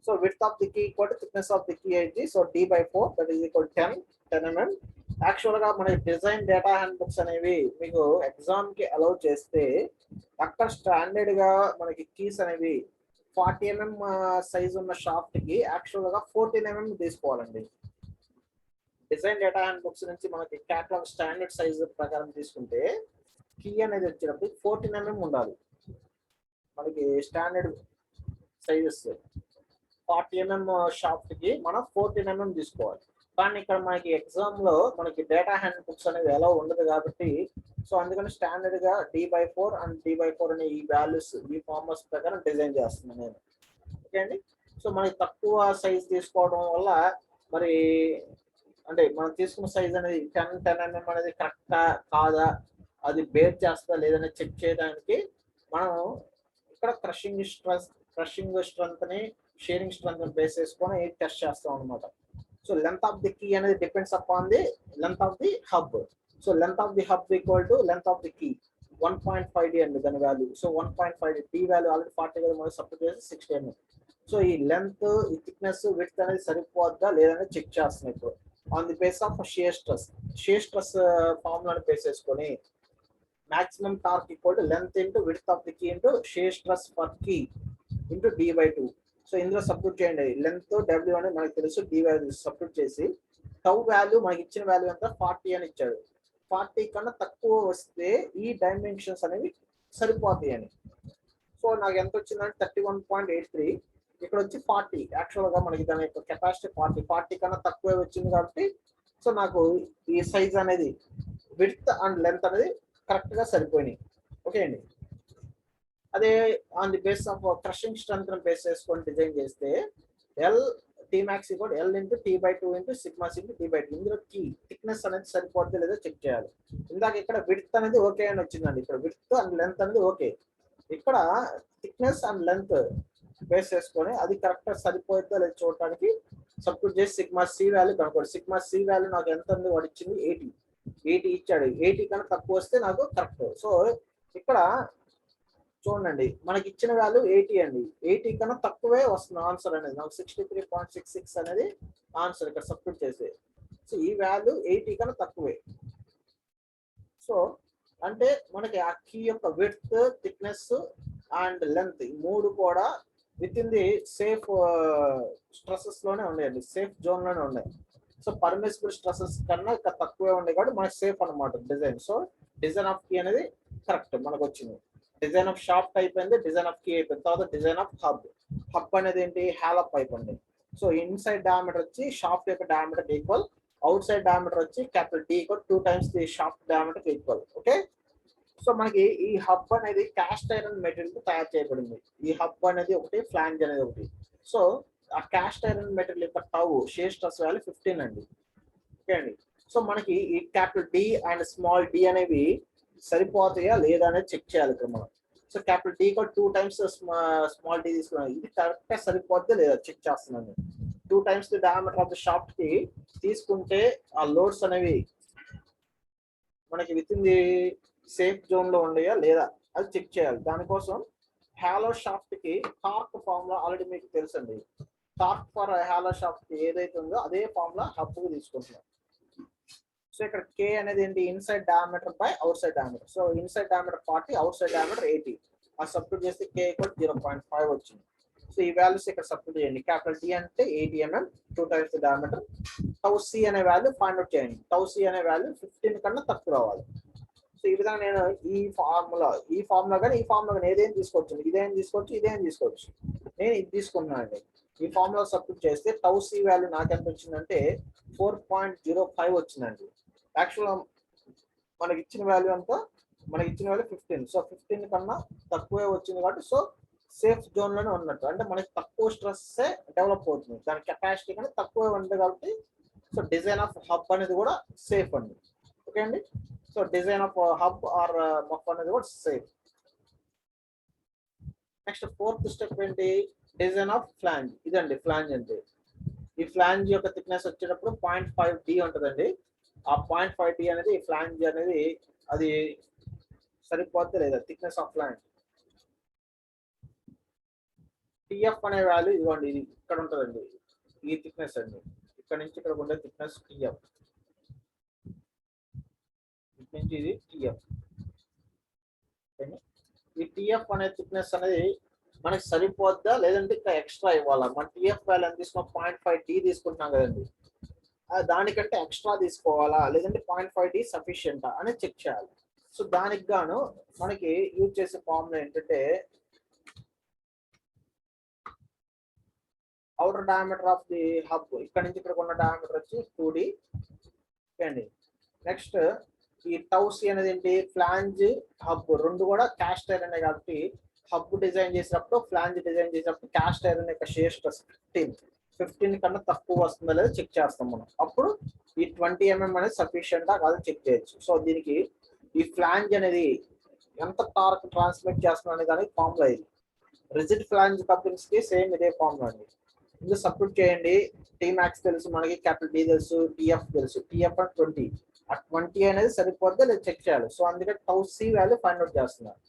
So width of the key equal to thickness of the key అయితే so d/4 that is equal 10 mm. Actual గా మన డిజైన్ డేటా హ్యాండ్ బుక్స్ అనేవి మీకు ఎగ్జామ్ కి అలౌ చేస్తే అక్కడ స్టాండర్డ్ గా మనకి కీస్ అనేవి 40 mm సైజ్ ఉన్న షాఫ్ట్ కి యాక్చువల్ గా 14 mm తీసుకోవాలండి. డిజైన్ డేటా హ్యాండ్ బుక్స్ నుంచి మనకి క్యాటలాగ్ స్టాండర్డ్ సైజ్ ప్రకారం తీసుకుంటే కీ అనేది వచ్చినప్పుడు 14 mm ఉండాలి. మనకి స్టాండర్డ్ సైజెస్ 40 mm షాఫ్ట్ కి మనం 14 mm తీసుకోవాలి. కానీ ఇక్కడ మనకి ఎగ్జామ్ లో మనకి డేటా హ్యాండ్ బుక్స్ అనేది ఎలా ఉండదు కాబట్టి సో అందుకని స్టాండర్డ్ గా d/4 అండ్ d/4 అనే ఈ వాల్యూస్ ఈ ఫార్ములాస్ ప్రకారం డిజైన్ చేస్తున్నాను నేను. ఓకే అండి, సో మనకి తక్కువ సైజ్ తీసుకోవడం వల్ల మరి అంటే మనం తీసుకున్న సైజ్ అనేది 10 mm అనేది కరెక్టా కాదా, అది బేర్ చేస్తా లేదని చెక్ చేయడానికి మనం ఇక్కడ క్రషింగ్ స్ట్రెంత్ ని షేరింగ్ స్ట్రెంత్ ని బేస్ చేసుకొని టెస్ట్ చేస్తాం అనమాట. So length of the key అనేది depends upon the length of the hub. So length of the hub equal to length of the key 1.5d అండి దాని value. So 1.5d T value already 40 కదా మనం substitute చేసి 60 mm. So ఈ length, ఈ thickness, width అనేది సరిపోద్దా లేదని చెక్ చేస్తున్నాం ఇప్పుడు on the base of shear stress ఫార్ములాని base చేసుకొని maximum torque equal to length into width of the key into shear stress per key into d/2. So ఇందులో సబ్స్టిట్యూట్ చేయండి. లెంత్ w అనేది మనకు తెలుసు, d వాల్యూ సబ్స్టిట్యూట్ చేసి tau value మనకి ఇచ్చిన value అంతా 40 అని ఇచ్చాడు. 40 కన్నా తక్కువ వస్తే ఈ డైమెన్షన్స్ అనేవి సరిపోతాయి అని. సో నాకు ఎంత వచ్చిందంటే 31.83. ఇక్కడ వచ్చి 40. యాక్చువల్ గా మనకి దాని యొక్క కెపాసిటీ 40 కన్నా తక్కువ వచ్చింది కాబట్టి సో నాకు ఈ సైజ్ అనేది విడ్త్ అండ్ లెంత్ అనేది కరెక్ట్ గా సరిపోయినాయి. ఓకే అండి, అదే on the base of crushing strength base చేసుకొని డిజైన్ చేస్తే ఎల్ టీ మ్యాక్స్ కూడా L into T by two into sigmas into T by two. ఇందులో టీ థిక్నెస్ అనేది సరిపోద్ది లేదో చెక్ చేయాలి. ఇందాక ఇక్కడ విడ్త్ అనేది ఓకే అని వచ్చిందండి, ఇక్కడ విడ్త్ అండ్ లెంత్ అనేది ఓకే. ఇక్కడ థిక్నెస్ అండ్ లెంత్ బేస్ చేసుకొని అది కరెక్ట్గా సరిపోద్దో లేదో చూడటానికి సబ్స్టిట్యూట్ చేసి సిగ్మా సి వాల్యూ కనుక్కోండి. సిగ్మా సి వాల్యూ నాకు ఎంత ఉంది, వాడు ఇచ్చింది 80 ఇచ్చాడు. 80 కన్నా తక్కువ వస్తే నాకు కరెక్ట్. సో ఇక్కడ చూడండి మనకి ఇచ్చిన వాల్యూ 80 అండి, 80 కన్నా తక్కువే వస్తుంది ఆన్సర్ అనేది. నాకు 63.66 అనేది ఆన్సర్ ఇక్కడ సబ్స్టిట్యూట్ చేసి. సో ఈ వాల్యూ 80 కన్నా తక్కువే. సో అంటే మనకి ఆ కీ యొక్క విడ్త్, థిక్నెస్ అండ్ లెంత్ ఈ మూడు కూడా within the safe stresses లోనే ఉన్నాయండి, సేఫ్ జోన్ లోనే ఉన్నాయి. సో పర్మిసిబుల్ స్ట్రెసెస్ కన్నా ఇక్కడ తక్కువే ఉన్నాయి కాబట్టి మనకి సేఫ్ అనమాట design. So design of key అనేది కరెక్ట్ మనకు వచ్చింది. డిజైన్ ఆఫ్ షాఫ్ట్ అయిపోయింది, డిజైన్ ఆఫ్ కీ అయిపోయింది. తర్వాత డిజైన్ ఆఫ్ హబ్. హబ్ అనేది ఏంటి, హాలప్ అయిపోయింది. సో ఇన్సైడ్ డయామీటర్ వచ్చి షాఫ్ట్ యొక్క diameter equal, outside diameter వచ్చి capital D equal 2 times the shaft diameter equal. Okay. So మనకి ఈ హబ్ అనేది కాస్ట్ ఐరన్ మెటీరియల్ తో తయారు చేయబడింది. ఈ హబ్ అనేది ఒకటి, ఫ్లాంజ్ అనేది ఒకటి. సో ఆ కాస్ట్ ఐరన్ మెటీరియల్ యొక్క టౌ షేర్ స్ట్రెస్ వాల్యూ 15 అండి. ఓకే అండి. సో మనకి ఈ capital D and small D అనేవి సరిపోతాయా లేదా అనేది చెక్ చేయాలి ఇక్కడ మనం. సో క్యాపిటల్ డి కూడా 2 టైమ్స్ స్మాల్ డి తీసుకున్నాం, ఇది కరెక్ట్గా సరిపోద్దా లేదా చెక్ చేస్తున్నాను. 2 times the diameter of the shaft కి తీసుకుంటే ఆ లోడ్స్ అనేవి మనకి with in the safe zone లో ఉన్నాయా లేదా అది చెక్ చేయాలి. దానికోసం హాలో షాఫ్ట్ కి టార్క్ ఫార్ములా ఆల్రెడీ మీకు తెలుసండి. టార్క్ ఫర్ హాలో షాఫ్ట్ కి ఏదైతే ఉందో అదే ఫార్ములా హబ్ కి తీసుకుంటున్నాం. సో ఇక్కడ కే అనేది ఏంటి, inside diameter by out side diameter. So inside diameter 40, out side diameter 80. ఆ సబ్స్టిట్యూట్ చేస్తే కే ఈక్వల్ 0.5 వచ్చింది. సో ఈ వాల్యూస్ ఇక్కడ సబ్స్టిట్యూట్ చేయండి. క్యాపిటల్ డి అంటే 80 mm, 2 times diameter. Tau C అనే వాల్యూ ఫైండ్ అవుట్ చేయండి. టౌ సి అనే వాల్యూ 15 కన్నా తక్కువ రావాలి. సో ఈ విధంగా నేను ఈ ఫార్ములా కానీ ఈ ఫార్ములా కానీ ఏదేం తీసుకోవచ్చు, ఇదేం తీసుకోవచ్చు, ఇదేం తీసుకోవచ్చు. నేను ఇది తీసుకున్నాను అండి. ఈ ఫార్ములా సబ్స్టిట్యూట్ చేస్తే టౌ సి వాల్యూ నాకు ఎంత వచ్చిందంటే 4.05 వచ్చిందండి. యాక్చువల్గా మనకి ఇచ్చిన వాల్యూ అంతా, మనకి ఇచ్చిన వాల్యూ 15. సో 15 కన్నా తక్కువే వచ్చింది కాబట్టి సో సేఫ్ జోన్ లోనే ఉన్నట్టు. అంటే మనకి తక్కువ స్ట్రెస్ డెవలప్ అవుతుంది, దాని కెపాసిటీ కానీ తక్కువే ఉంది కాబట్టి సో డిజైన్ ఆఫ్ హబ్ అనేది కూడా సేఫ్ అండి. ఓకే అండి. So design of hub are మఫ్ అనేది కూడా సేఫ్. నెక్స్ట్ 4th స్టెప్ ఏంటి, డిజైన్ ఆఫ్ ఫ్లాంజ్. ఇదండి ఫ్లాంజ్ అంటే. ఈ ఫ్లాంజ్ యొక్క థిక్నెస్ వచ్చేటప్పుడు 0.5 డి ఉంటుందండి. ఆ 0.5 డి అనేది ఫ్లాంజ్ అనేది అది సరిపోద్ది లేదా థిక్నెస్ ఆఫ్ ఫ్లాంజ్. టిఎఫ్ అనే వాల్యూ ఇదిగోండి, ఇది ఇక్కడ ఉంటుందండి, ఈ థిక్నెస్ అండి. ఇక్కడ నుంచి ఇక్కడ ఉండే థిక్నెస్ టిఎఫ్, నుంచి ఇది టిఎఫ్. ఈ టిఎఫ్ అనే థిక్నెస్ అనేది మనకి సరిపోద్దా లేదంటే ఇంకా ఎక్స్ట్రా ఇవ్వాలా. మన టిఎఫ్ వాల్యూ ఎంత తీసుకున్నాం, 0.5 డి తీసుకుంటున్నాం కదండి, దానికంటే ఎక్స్ట్రా తీసుకోవాలా లేదంటే 0.5 డి సఫిషియంటా అని చెక్ చేయాలి. సో దానికి గాను మనకి యూజ్ చేసే ఫార్ములా ఏంటంటే outer diameter of the hub, ఇక్కడ నుంచి ఇక్కడ ఉన్న డయామీటర్ వచ్చి 2d అండి. నెక్స్ట్ ఈ టౌ సి అనేది ఏంటి, ఫ్లాంజ్ హబ్ రెండు కూడా కాస్ట్ ఐరన్ కాబట్టి హబ్ డిజైన్ చేసినప్పుడు ఫ్లాంజ్ డిజైన్ చేసినప్పుడు కాస్ట్ ఐరన్ యొక్క షేర్ స్ట్రెస్ 15 కన్నా తక్కువ వస్తుందో లేదో చెక్ చేస్తాం మనం. అప్పుడు ఈ 20 mm అనేది సఫిషియంటా కాదు చెక్ చేయొచ్చు. సో దీనికి ఈ ఫ్లాంజ్ అనేది ఎంత టార్క్ ట్రాన్స్మిట్ చేస్తుంది అనే దానికి ఫార్ములా ఇది. రిజిడ్ ఫ్లాంజ్ కప్లింగ్స్ కి సేమ్ ఇదే ఫార్ములా అండి. ఇందులో సబ్స్టిట్యూట్ చేయండి. టీ మ్యాక్స్ తెలుసు మనకి, క్యాపిటల్ డి తెలుసు, టిఎఫ్ తెలుసు. టిఎఫ్ అంటే 20, ఆ 20 అనేది సరిపోద్దా లేదా చెక్ చేయాలి. సో అందుకే tau C value find out చేస్తున్నారు.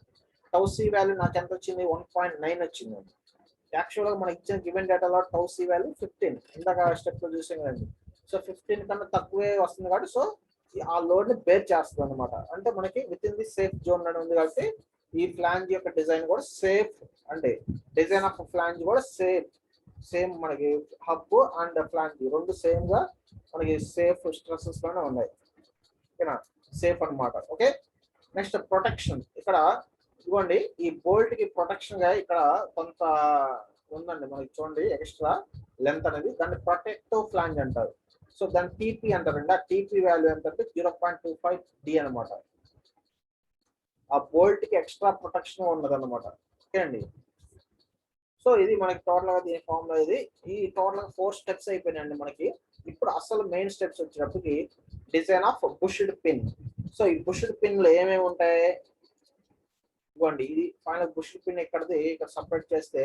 టౌ సి వాల్యూ నాకు ఎంత వచ్చింది, 1.9 వచ్చింది. యాక్చువల్గా మనకి ఇచ్చిన గివెన్ డేటాలో టౌ సి వాల్యూ 15, ఇందాక స్టెప్ లో చూసాం కదండి. సో 15 కన్నా తక్కువే వస్తుంది కాబట్టి సో ఆ లోడ్ ని బేర్ చేస్తుంది అనమాట. అంటే మనకి with in the safe zone అని ఉంది కాబట్టి ఈ ఫ్లాంజ్ యొక్క డిజైన్ కూడా సేఫ్. అంటే డిజైన్ ఆఫ్ ఫ్లాంజ్ కూడా సేమ్ మనకి హబ్ అండ్ ఫ్లాంజ్ రెండు సేమ్ గా మనకి సేఫ్ స్ట్రెసెస్ లోనే ఉన్నాయి. ఓకేనా, సేఫ్ అనమాట. ఓకే. Next protection. ఇక్కడ ఇవ్వండి ఈ బోల్ట్ కి ప్రొటెక్షన్ గా ఇక్కడ కొంత ఉందండి మనకి, చూడండి ఎక్స్ట్రా లెంత్ అనేది, దాన్ని ప్రొటెక్టివ్ ఫ్లాంజ్ అంటారు. సో దాన్ని టీపీ అంటారండి. ఆ టీపీ వాల్యూ ఏంటంటే 0.25 డి అనమాట. ఆ బోల్ట్ కి ఎక్స్ట్రా ప్రొటెక్షన్ ఉన్నది అనమాట. ఓకే అండి. సో ఇది మనకి టోటల్ గా దీని ఫార్ములా ఇది. ఈ టోటల్ 4 స్టెప్స్ అయిపోయినాయండి మనకి. ఇప్పుడు అసలు మెయిన్ స్టెప్స్ వచ్చేటప్పటికి డిజైన్ ఆఫ్ బుష్డ్ పిన్. సో ఈ బుష్డ్ పిన్ లో ఏమేమి ఉంటాయి ఇవ్వండి. ఇది ఫైనల్ బుష్డ్ పిన్ ఇక్కడది ఇక్కడ సపరేట్ చేస్తే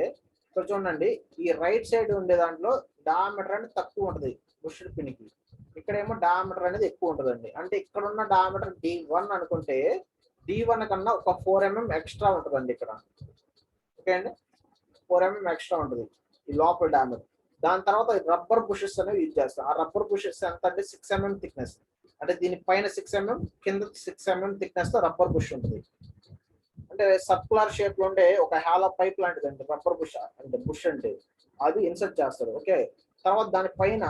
ఇక్కడ చూడండి, ఈ రైట్ సైడ్ ఉండే దాంట్లో డయామీటర్ అనేది తక్కువ ఉంటుంది బుష్డ్ పిన్ కి. ఇక్కడేమో డయామీటర్ అనేది ఎక్కువ ఉంటుందండి. అంటే ఇక్కడ ఉన్న డయామీటర్ D1 అనుకుంటే D1 కన్నా ఒక 4 mm ఎక్స్ట్రా ఉంటుందండి ఇక్కడ. ఓకే అండి, 4 mm ఎక్స్ట్రా ఉంటుంది ఈ లోపల డయామీటర్. దాని తర్వాత రబ్బర్ బుషెస్ అనేవి యూజ్ చేస్తాం. ఆ రబ్బర్ బుషెస్ ఎంత అంటే 6 mm థిక్నెస్. అంటే దీని పైన 6 mm కింద 6 mm థిక్నెస్ తో రబ్బర్ బుష్ ఉంటుంది. అంటే సర్కులర్ షేప్ లో ఉండే ఒక హాలో పైప్ లాంటిది అండి రబ్బర్ బుష్. అంటే బుష్ అంటే అది ఇన్సర్ట్ చేస్తారు. ఓకే, తర్వాత దాని పైన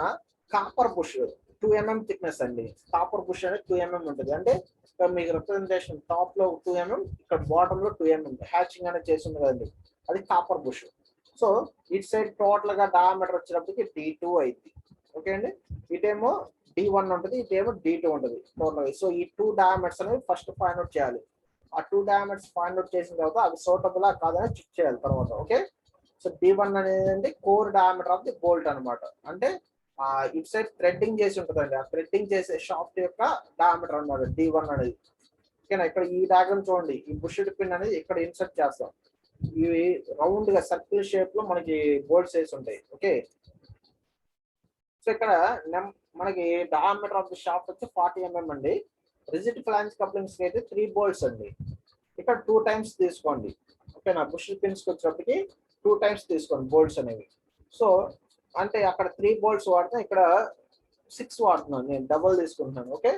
కాపర్ బుష్ 2 mm థిక్నెస్ అండి. కాపర్ బుష్ అనేది 2 mm ఉంటుంది. అంటే ఇక్కడ మీకు రిప్రజెంటేషన్ టాప్ లో 2 mm, ఇక్కడ బాటమ్ లో 2 mm హ్యాచింగ్ అనేది చేసి ఉంది కదండి, అది కాపర్ బుష్. సో ఇటు సైడ్ టోటల్ గా డయామీటర్ వచ్చేటప్పటికి D2 అయింది. ఓకే అండి, ఇటేమో D1 ఉంటుంది, ఇటేమో D2 ఉంటుంది టోటల్. సో ఈ 2 డయామీటర్స్ అనేవి ఫస్ట్ ఫైండ్ అవుట్ చేయాలి. ఆ 2 డయామీటర్స్ ఫైండ్ అవుట్ చేసిన తర్వాత అవి సూటబుల్ కాదని చెక్ చేయాలి తర్వాత. ఓకే, సో D1 అనేది core diameter of the bolt అనమాట. అంటే ఇటు సైడ్ థ్రెడ్డింగ్ చేసి ఉంటుందండి, ఆ థ్రెడ్డింగ్ చేసే షాఫ్ట్ యొక్క డయామీటర్ అన్నమాట D1 అనేది. ఓకేనా, ఇక్కడ ఈ డయాగ్రామ్ చూడండి, ఈ బుషెడ్ పిన్ అనేది ఇక్కడ ఇన్సర్ట్ చేస్తాం. ఇవి రౌండ్ గా సర్కిల్ షేప్ లో మనకి బోల్ట్స్ వేసి ఉంటాయి. ఓకే, సో ఇక్కడ మనకి డయామీటర్ ఆఫ్ ది షాఫ్ట్ వచ్చి 40 mm అండి. రిజిడ్ ఫ్లాంజ్ కప్లింగ్స్ అయితే 3 బోల్ట్స్ అండి. ఇక్కడ 2 టైమ్స్ తీసుకోండి. ఓకేనా, బుషెడ్ పిన్స్ వచ్చేటప్పటికి 2 టైమ్స్ తీసుకోండి బోల్ట్స్ అనేవి. సో అంటే అక్కడ 3 బోల్ట్స్ వాడుతాం, ఇక్కడ 6 వాడుతున్నాను, నేను డబుల్ తీసుకుంటున్నాను. ఓకే,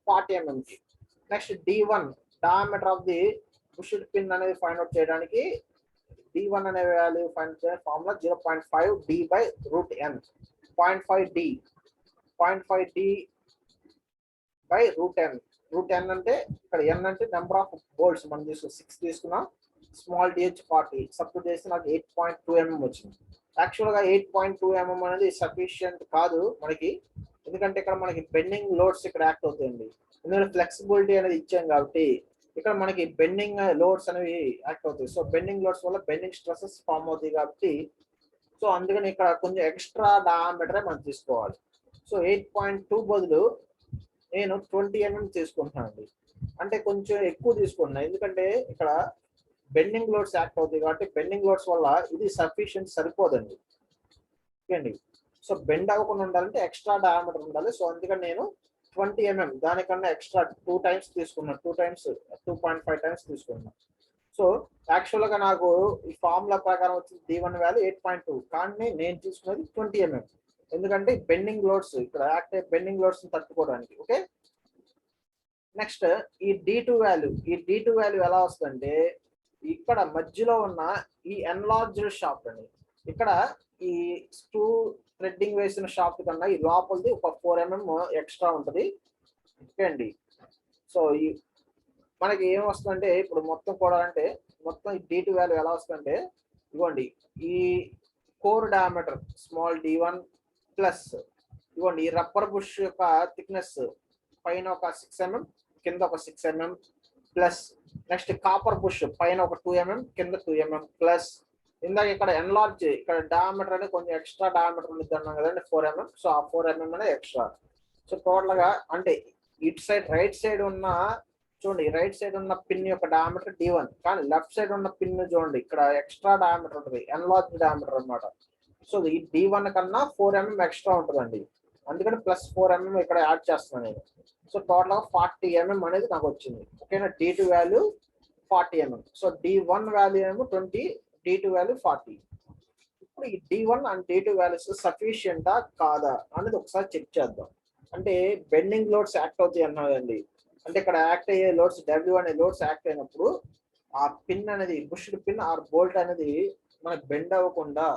40 mm కి. Next D1 diameter of the bushed pin అనేది ఫైండ్ అవుట్ చేయడానికి D1 అనే వాల్యూ ఫైండ్ చేయడానికి formula 0.5 D/√n. 0.5 D by √n. √n అంటే ఇక్కడ n అంటే నెంబర్ ఆఫ్ బోల్ట్స్ మనం తీసుకున్నాం, 6 తీసుకున్నాం. స్మాల్ DH 40 సబ్స్టిట్యూట్ చేస్తే నాకు 8.2 mm వచ్చింది. యాక్చువల్గా 8.2 mm అనేది సఫిషియంట్ కాదు మనకి, ఎందుకంటే ఇక్కడ మనకి బెండింగ్ లోడ్స్ ఇక్కడ యాక్ట్ అవుతాయండి. ఎందుకంటే ఫ్లెక్సిబిలిటీ అనేది ఇచ్చాం కాబట్టి ఇక్కడ మనకి బెండింగ్ లోడ్స్ అనేవి యాక్ట్ అవుతాయి. సో బెండింగ్ లోడ్స్ వల్ల బెండింగ్ స్ట్రెసెస్ ఫామ్ అవుతాయి కాబట్టి, సో అందుకని ఇక్కడ కొంచెం ఎక్స్ట్రా డయామీటరే మనం తీసుకోవాలి. సో 8.2 బదులు నేను 20 mm తీసుకుంటున్నాను. అంటే కొంచెం ఎక్కువ తీసుకుంటున్నాను, ఎందుకంటే ఇక్కడ బెండింగ్ లోడ్స్ యాక్ట్ అవుతాయి కాబట్టి బెండింగ్ లోడ్స్ వల్ల ఇది సఫిషియెంట్ సరిపోదండి. ఓకే అండి, సో బెండ్ అవ్వకుండా ఉండాలంటే ఎక్స్ట్రా డయామీటర్ ఉండాలి. సో అందుకని నేను 20 mm దానికన్నా ఎక్స్ట్రా 2 టైమ్స్ తీసుకున్నాను. 2 టైమ్స్ 2.5 టైమ్స్ తీసుకున్నాను. సో యాక్చువల్గా నాకు ఈ ఫార్ములా ప్రకారం వచ్చింది D1 వాల్యూ 8.2, కానీ నేను తీసుకున్నది 20 mm. ఎందుకంటే బెండింగ్ లోడ్స్ ఇక్కడ యాక్ట్ అయ్యే బెండింగ్ లోడ్స్ తట్టుకోవడానికి. ఓకే, నెక్స్ట్ ఈ D2 వాల్యూ ఎలా వస్తుందంటే ఇక్కడ మధ్యలో ఉన్న ఈ ఎన్లార్జ్డ్ షాఫ్ట్ అండి. ఇక్కడ ఈ స్క్రూ థ్రెడ్డింగ్ వేసిన షాఫ్ట్ కన్నా ఈ లోపలిది ఒక 4 mm ఎక్స్ట్రా ఉంటుంది. ఓకే అండి, సో ఈ మనకి ఏం వస్తుందంటే ఇప్పుడు మొత్తం కూడా అంటే మొత్తం ఈ D2 వాల్యూ ఎలా వస్తుందంటే ఇవ్వండి, ఈ core diameter small D1 plus ఇవ్వండి ఈ రబ్బర్ బుష్ యొక్క థిక్నెస్ పైన ఒక 6 mm కింద ఒక 6 mm plus next copper bush పైన ఒక 2 mm కింద 2 mm ప్లస్ ఇందాక ఇక్కడ ఎన్లార్జ్ ఇక్కడ డయామీటర్ అనేది కొంచెం ఎక్స్ట్రా డయామీటర్ ఉంది అన్నాం కదండి 4 mm. సో ఆ 4 mm అనేది ఎక్స్ట్రా. సో టోటల్ గా అంటే ఇటు సైడ్ రైట్ సైడ్ ఉన్న చూడండి, రైట్ సైడ్ ఉన్న పిన్ యొక్క డయామీటర్ D1, కానీ లెఫ్ట్ సైడ్ ఉన్న పిన్ చూడండి ఇక్కడ ఎక్స్ట్రా డయామీటర్ ఉంటుంది, ఎన్లార్జ్ డయామీటర్ అనమాట. సో ఈ D1 కన్నా 4 mm ఎక్స్ట్రా ఉంటుందండి, అందుకని ప్లస్ 4 mm ఇక్కడ యాడ్ చేస్తున్నాను నేను. సో టోటల్ గా 40 mm అనేది నాకు వచ్చింది. ఓకేనా, D2 value 40 mm. So D1 value ఏమో 20, D2 వాల్యూ 40. ఇప్పుడు ఈ D1 అండ్ D2 వాల్యూస్ సఫిషియంటా కాదా అనేది ఒకసారి చెక్ చేద్దాం. అంటే బెండింగ్ లోడ్స్ యాక్ట్ అవుతాయి అన్నాయండి, అంటే ఇక్కడ యాక్ట్ అయ్యే లోడ్స్ W అనే లోడ్స్ యాక్ట్ అయినప్పుడు ఆ పిన్ అనేది బుష్డ్ పిన్ ఆర్ బోల్ట్ అనేది మనకు బెండ్ అవ్వకుండా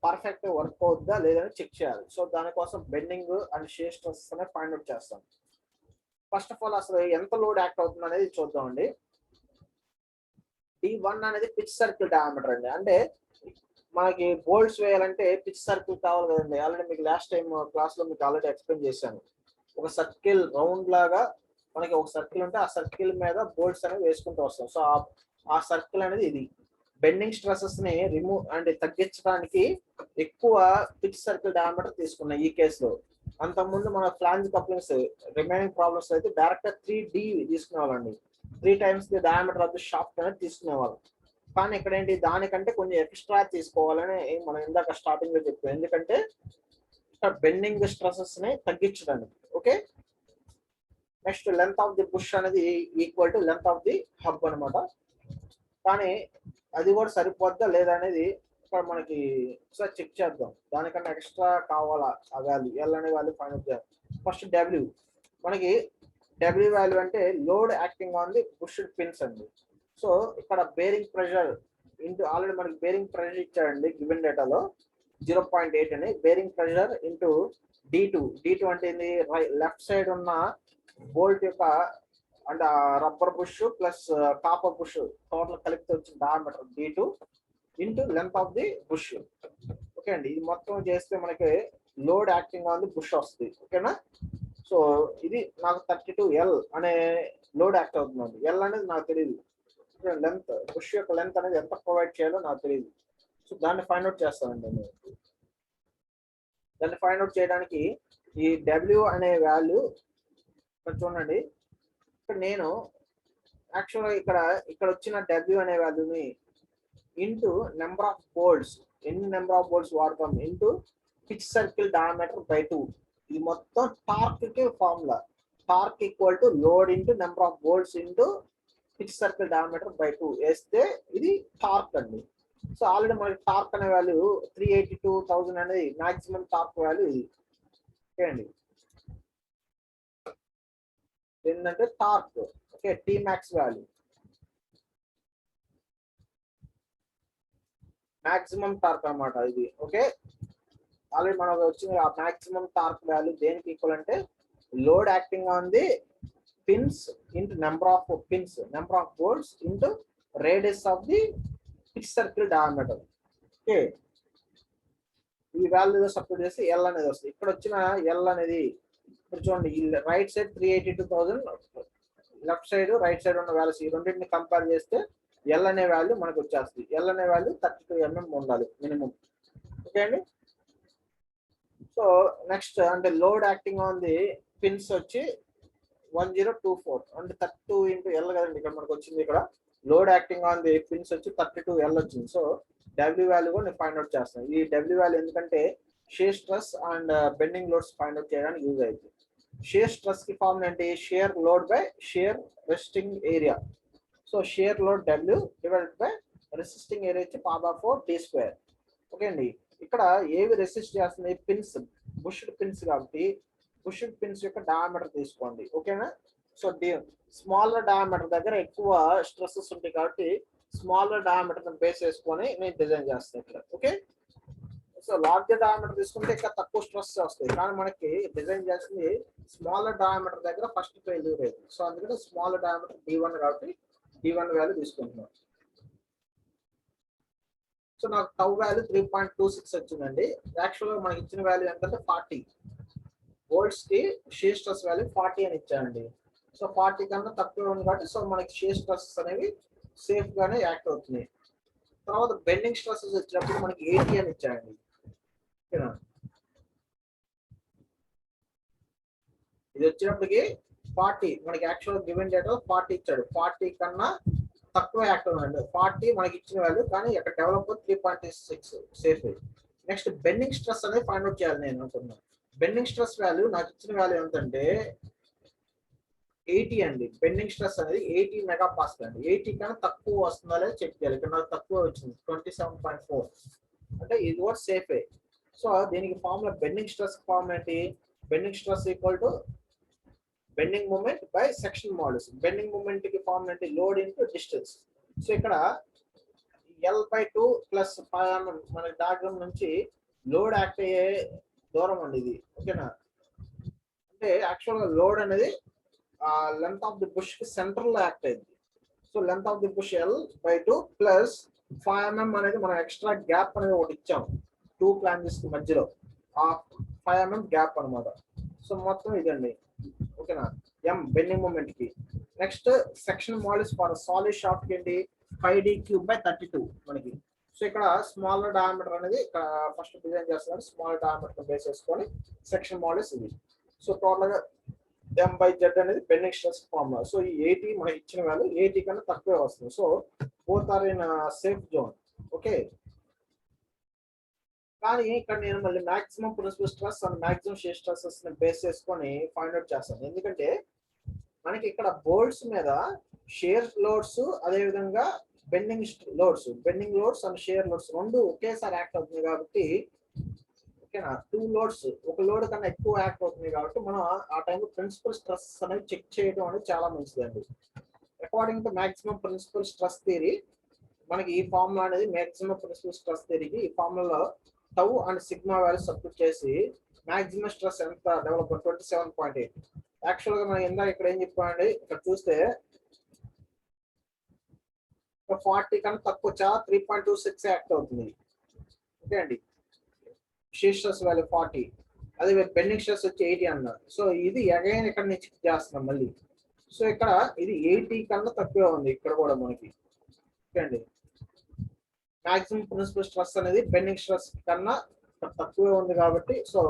పర్ఫెక్ట్ వర్క్ అవుతుందా లేదని చెక్ చేయాలి. సో దానికోసం బెండింగ్ అండ్ షియర్ స్ట్రెస్ అనేది ఫైండ్ అవుట్ చేస్తాం. ఫస్ట్ ఆఫ్ ఆల్ అసలు ఎంత లోడ్ యాక్ట్ అవుతుంది అనేది చూద్దామండి. D1 అనేది పిచ్ సర్కిల్ డయామీటర్ అండి. అంటే మనకి బోల్ట్స్ వేయాలంటే పిచ్ సర్కిల్ కావాలి కదండి. ఆల్రెడీ మీకు లాస్ట్ టైం క్లాస్ లో మీకు ఆల్రెడీ ఎక్స్ప్లెయిన్ చేశాను. ఒక సర్కిల్ రౌండ్ లాగా మనకి ఒక సర్కిల్ ఉంటే ఆ సర్కిల్ మీద బోల్ట్స్ అనేవి వేసుకుంటూ వస్తాం. సో ఆ సర్కిల్ అనేది ఇది. బెండింగ్ స్ట్రెసెస్ ని రిమూవ్ అండ్ తగ్గించడానికి ఎక్కువ పిచ్ సర్కిల్ డయామీటర్ తీసుకున్నాం ఈ కేసులో. అంతకుముందు మన ఫ్లాంజ్ కప్లింగ్స్ రిమైనింగ్ ప్రాబ్లమ్స్ అయితే direct 3D తీసుకునేవాళ్ళండి. 3 times the diameter of the shaft అనేది తీసుకునేవాళ్ళు. కానీ ఇక్కడ ఏంటి, దానికంటే కొంచెం ఎక్స్ట్రా తీసుకోవాలని మనం ఇందాక స్టార్టింగ్ లో చెప్పాం. ఎందుకంటే ఇక్కడ బెండింగ్ స్ట్రెసెస్ ని తగ్గించడానికి. Okay, next length of the bush అనేది equal to length of the hub అనమాట. కానీ అది కూడా సరిపోద్దా లేదా అనేది ఇక్కడ మనకి ఒకసారి చెక్ చేద్దాం. దానికన్నా ఎక్స్ట్రా కావాలా ఆ వాల్యూ, ఎల్ అనే వాల్యూ ఫైండ్ అవుట్ చేయాలి. ఫస్ట్ డబ్ల్యూ, మనకి డబ్ల్యూ వాల్యూ అంటే load acting on the pushed pins అండి. సో ఇక్కడ బేరింగ్ ప్రెషర్ ఇంటూ, ఆల్రెడీ మనకి బేరింగ్ ప్రెషర్ ఇచ్చాడండి గివెన్ డేటాలో 0.8 అని. బేరింగ్ ప్రెషర్ ఇంటూ D2 అంటే ఏంది, లెఫ్ట్ సైడ్ ఉన్న బోల్ట్ యొక్క and rubber bush plus copper bush total కలిపితే వచ్చిన diameter D2 into length of the bush. Okay అండి, ఇది మొత్తం చేస్తే మనకి load acting on the bush వస్తుంది. ఓకేనా, సో ఇది నాకు 32L అనే లోడ్ యాక్ట్ అవుతుందండి. ఎల్ అనేది నాకు తెలియదు, లెంత్ బుష్ యొక్క లెంత్ అనేది ఎంత ప్రొవైడ్ చేయాలో నాకు తెలియదు. సో దాన్ని ఫైండ్ అవుట్ చేస్తానండి నేను. దాన్ని ఫైండ్ అవుట్ చేయడానికి ఈ డబ్ల్యూ అనే వాల్యూ ఇక్కడ చూడండి. ఇక్కడ నేను యాక్చువల్గా ఇక్కడ వచ్చిన డబ్ల్యూ అనే వాల్యూని ఇంటూ నెంబర్ ఆఫ్ బోల్ట్స్, ఎన్ని నెంబర్ ఆఫ్ బోల్ట్స్ వాడతాం into pitch circle diameter by 2. ఇది మొత్తం టార్క్ కి formula. Torque equal to load into number of bolts into pitch circle diameter by 2 వేస్తే ఇది టార్క్ అండి. సో ఆల్రెడీ మనకి టార్క్ అనే వాల్యూ 382,000 అనేది మాక్సిమం టార్క్ వాల్యూ ఇది. ఓకే అండి, ఏంటంటే torque. Okay, tea max value, maximum torque అన్నమాట ఇది. ఓకే, ఆల్రెడీ మనకు వచ్చింది ఆ మాక్సిమం టార్క్ వాల్యూ దేనికి ఈక్వల్ అంటే load acting on the pins into number of pins, number of bolts into radius of the pitch circle diameter. Okay, ఈ value substitute చేసి L అనేది వస్తుంది. ఇక్కడ వచ్చిన ఎల్ అనేది ఇప్పుడు చూడండి, ఈ right side 382,000, left side right side ఉన్న వాల్యూస్ ఈ రెండింటిని కంపేర్ చేస్తే ఎల్ అనే వాల్యూ మనకు వచ్చేస్తుంది. ఎల్ అనే వాల్యూ 32 mm ఉండాలి మినిమం. ఓకే అండి, సో నెక్స్ట్ అంటే load acting on the pins వచ్చి 1024 అంటే 32 ఇంటూ ఎల్ కదండి ఇక్కడ మనకు వచ్చింది. ఇక్కడ load acting on the pins వచ్చి 32L వచ్చింది. సో డబ్ల్యూ వాల్యూ కూడా నేను ఫైండ్ అవుట్ చేస్తాను. ఈ డబ్ల్యూ వాల్యూ ఎందుకంటే share stress and bending loads find out చేయడానికి యూజ్ అవుతుంది. షేర్ స్ట్రెస్ కి ఫార్ములా ఏంటి, share load by share resisting area. So share load W divided by resisting area వచ్చి π/4d². ఓకే అండి, ఇక్కడ ఏవి రెసిస్ట్ చేస్తుంది, పిన్స్, బుష్డ్ పిన్స్ కాబట్టి బుష్డ్ పిన్స్ యొక్క డయామీటర్ తీసుకోండి. ఓకేనా, సో స్మాలర్ డయామీటర్ దగ్గర ఎక్కువ స్ట్రెస్సెస్ ఉంటాయి కాబట్టి స్మాలర్ డయామీటర్ బేస్ చేసుకొని నేను డిజైన్ చేస్తాను ఇక్కడ. ఓకే, సో లార్జర్ డయామీటర్ తీసుకుంటే ఇక్కడ తక్కువ స్ట్రెస్ వస్తాయి, కానీ మనకి డిజైన్ చేసింది స్మాలర్ డయామీటర్ దగ్గర ఫస్ట్ ఫెయిల్యూర్ అయింది. సో అందుకని స్మాలర్ డయామీటర్ D1 కాబట్టి D1 వాల్యూ తీసుకుంటున్నాం. సో నాకు టౌ వాల్యూ 3.26 వచ్చిందండి. యాక్చువల్గా మనకి ఇచ్చిన వాల్యూ ఏంటంటే 40 వోల్ట్స్ కి షేర్ స్ట్రెస్ వాల్యూ 40 అని ఇచ్చానండి. సో 40 కన్నా తక్కువ ఉంది కాబట్టి సో మనకి షేర్ స్ట్రెసెస్ అనేవి సేఫ్ గానే యాక్ట్ అవుతున్నాయి. తర్వాత బెండింగ్ స్ట్రెసెస్ వచ్చినప్పుడు మనకి 80 అని ఇచ్చాయండి. ఓకేనా, ఇది వచ్చినప్పటికి 40 మనకి యాక్చువల్ గివెన్ డేటా 40 ఇచ్చాడు. 40 కన్నా తక్కువ యాక్ట్ అవుతుంది. 40 మనకి ఇచ్చిన వాల్యూ, కానీ ఇక్కడ develop 3.6 safe. Next bending stress అనేది ఫైండ్ అవుట్ చేయాలి నేను అనుకున్నాను. బెండింగ్ స్ట్రెస్ వాల్యూ నాకు ఇచ్చిన వాల్యూ ఎంతంటే 80 అండి. బెండింగ్ స్ట్రెస్ అనేది 80 మెగాపాస్కల్ అండి. 80 కన్నా తక్కువ వస్తుందా లేదా చెక్ చేయాలి. ఇక్కడ నాకు తక్కువ వచ్చింది 27.4 అంటే ఇది కూడా సేఫే. సో దీనికి ఫార్ములా బెండింగ్ స్ట్రెస్ ఫార్ములా ఏంటి, bending stress equal to bending moment by section modulus. Bending moment కి ఫార్ములా ఏంటి, లోడ్ ఇంటూ డిస్టెన్స్. సో ఇక్కడ L/2 ప్లస్ 5 mm మన డయాగ్రామ్ నుంచి లోడ్ యాక్ట్ అయ్యే దూరం అండి ఇది. ఓకేనా, అంటే యాక్చువల్గా లోడ్ అనేది లెంత్ ఆఫ్ ది బుష్ కి సెంటర్ లో యాక్ట్ అయింది. So length of the bush L/2 plus 5 mm అనేది మనం ఎక్స్ట్రా గ్యాప్ అనేది ఒకటి ఇచ్చాం 2 ఫ్లాంజెస్ కి మధ్యలో, ఆ 5 mm గ్యాప్ అనమాట. సో మొత్తం ఇదండి. ఓకేనా, M బెండింగ్ మూమెంట్ కి. Next section modulus for solid shaft ఏంటి 5d³/32 మనకి. సో ఇక్కడ స్మాలర్ డయామీటర్ అనేది ఫస్ట్ డిజైన్ చేస్తున్నారు. స్మాల్ డయామీటర్ బేస్ చేసుకొని సెక్షన్ మోడల్స్ ఇది. సో టోటల్ గా M/Z అనేది బెండింగ్ స్ట్రెస్ ఫార్ములా. సో ఈ 80 మనకి ఇచ్చిన వాల్యూ 80 కన్నా తక్కువే వస్తుంది. So both are in safe zone. Okay, కానీ ఇక్కడ నేను మళ్ళీ maximum principal stress and maximum shear stresses ని బేస్ చేసుకొని ఫైండ్ అవుట్ చేస్తాను. ఎందుకంటే మనకి ఇక్కడ బోల్ట్స్ మీద షేర్ లోడ్స్ అదే విధంగా bending loads and share loads రెండు ఒకేసారి యాక్ట్ అవుతుంది కాబట్టి ఓకేనా, 2 లోడ్స్ ఒక లోడ్ కన్నా ఎక్కువ యాక్ట్ అవుతుంది కాబట్టి మనం ఆ టైంలో ప్రిన్సిపల్ స్ట్రెస్ అనేది చెక్ చేయడం అనేది చాలా మంచిదండి. According to maximum principal stress theory మనకి ఈ ఫార్ములా అనేది మాక్సిమం ప్రిన్సిపల్ స్ట్రెస్ థియరీకి ఈ ఫార్ములాలో tau and sigma values substitute చేసి మాక్సిమం స్ట్రెస్ ఎంత డెవలప్ 27.8. యాక్చువల్ గా మనం ఇందాక ఇక్కడ ఏం చెప్పామండి, ఇక్కడ చూస్తే 40 కన్నా తక్కువ చాలా 3.26 యాక్ట్ అవుతుంది. ఓకే అండి, షియర్ స్ట్రెస్ వాల్యూ 40, అదే బెండింగ్ స్ట్రెస్ వచ్చి 80 అన్నారు. సో ఇది అగైన్ ఇక్కడ నుంచి చేస్తున్నాం మళ్ళీ. సో ఇక్కడ ఇది 80 కన్నా తక్కువే ఉంది ఇక్కడ కూడా మనకి. ఓకే అండి, మాక్సిమం ప్రిన్సిపల్ స్ట్రెస్ అనేది బెండింగ్ స్ట్రెస్ కన్నా తక్కువే ఉంది కాబట్టి సో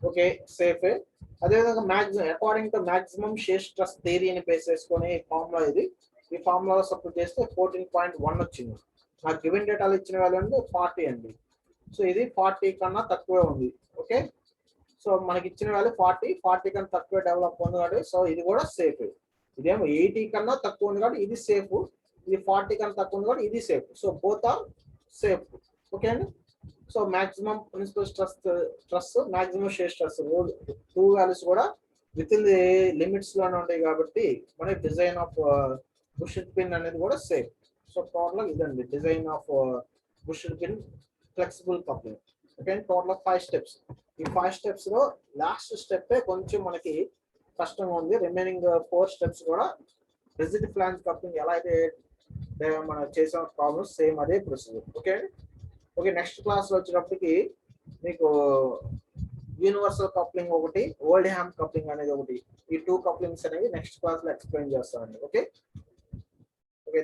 ఓకే సేఫే. అదేవిధంగా maximum according to maximum shear stress థియరీని బేస్ చేసుకొని ఫార్ములా ఇది. ఈ ఫార్ములా సపోర్ట్ చేస్తే 14.1 వచ్చింది. నాకు గివెన్ డేటాలు ఇచ్చిన వాల్యూ అంటే 40 అండి. సో ఇది 40 కన్నా తక్కువే ఉంది. ఓకే, సో మనకి ఇచ్చిన వాల్యూ 40 కన్నా తక్కువే డెవలప్ ఉంది కాబట్టి సో ఇది కూడా సేఫ్. ఇదేమో 80 కన్నా తక్కువ ఉంది కాబట్టి ఇది సేఫ్, ఇది 40 కన్నా తక్కువ ఉంది కాబట్టి ఇది safe. So both are safe. Okay అండి, so maximum principal stress maximum shear stress 2 values కూడా విత్ ఇన్ ది లిమిట్స్ లోనే ఉంటాయి కాబట్టి మన డిజైన్ ఆఫ్ బుషెడ్ పిన్ అనేది కూడా సేఫ్. సో టోటల్ ఇదండి design of bushed pin flexible coupling. Okay, total 5 steps. ఈ 5 స్టెప్స్ లో లాస్ట్ స్టెప్ కొంచెం మనకి కష్టంగా ఉంది. రిమైనింగ్ 4 స్టెప్స్ కూడా రిజిడ్ ఫ్లాంజ్ కప్లింగ్ ఎలా అయితే మనం చేసిన ప్రాబ్లమ్స్ సేమ్ అదే ప్రొసీజర్. ఓకే అండి, ఓకే నెక్స్ట్ క్లాస్ లో వచ్చేటప్పటికి మీకు యూనివర్సల్ కప్లింగ్ ఒకటి, ఓల్డ్ హ్యామ్ కప్లింగ్ అనేది ఒకటి, ఈ 2 కప్లింగ్స్ అనేవి నెక్స్ట్ క్లాస్ లో ఎక్స్ప్లెయిన్ చేస్తానండి. Okay,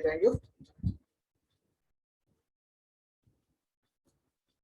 thank you.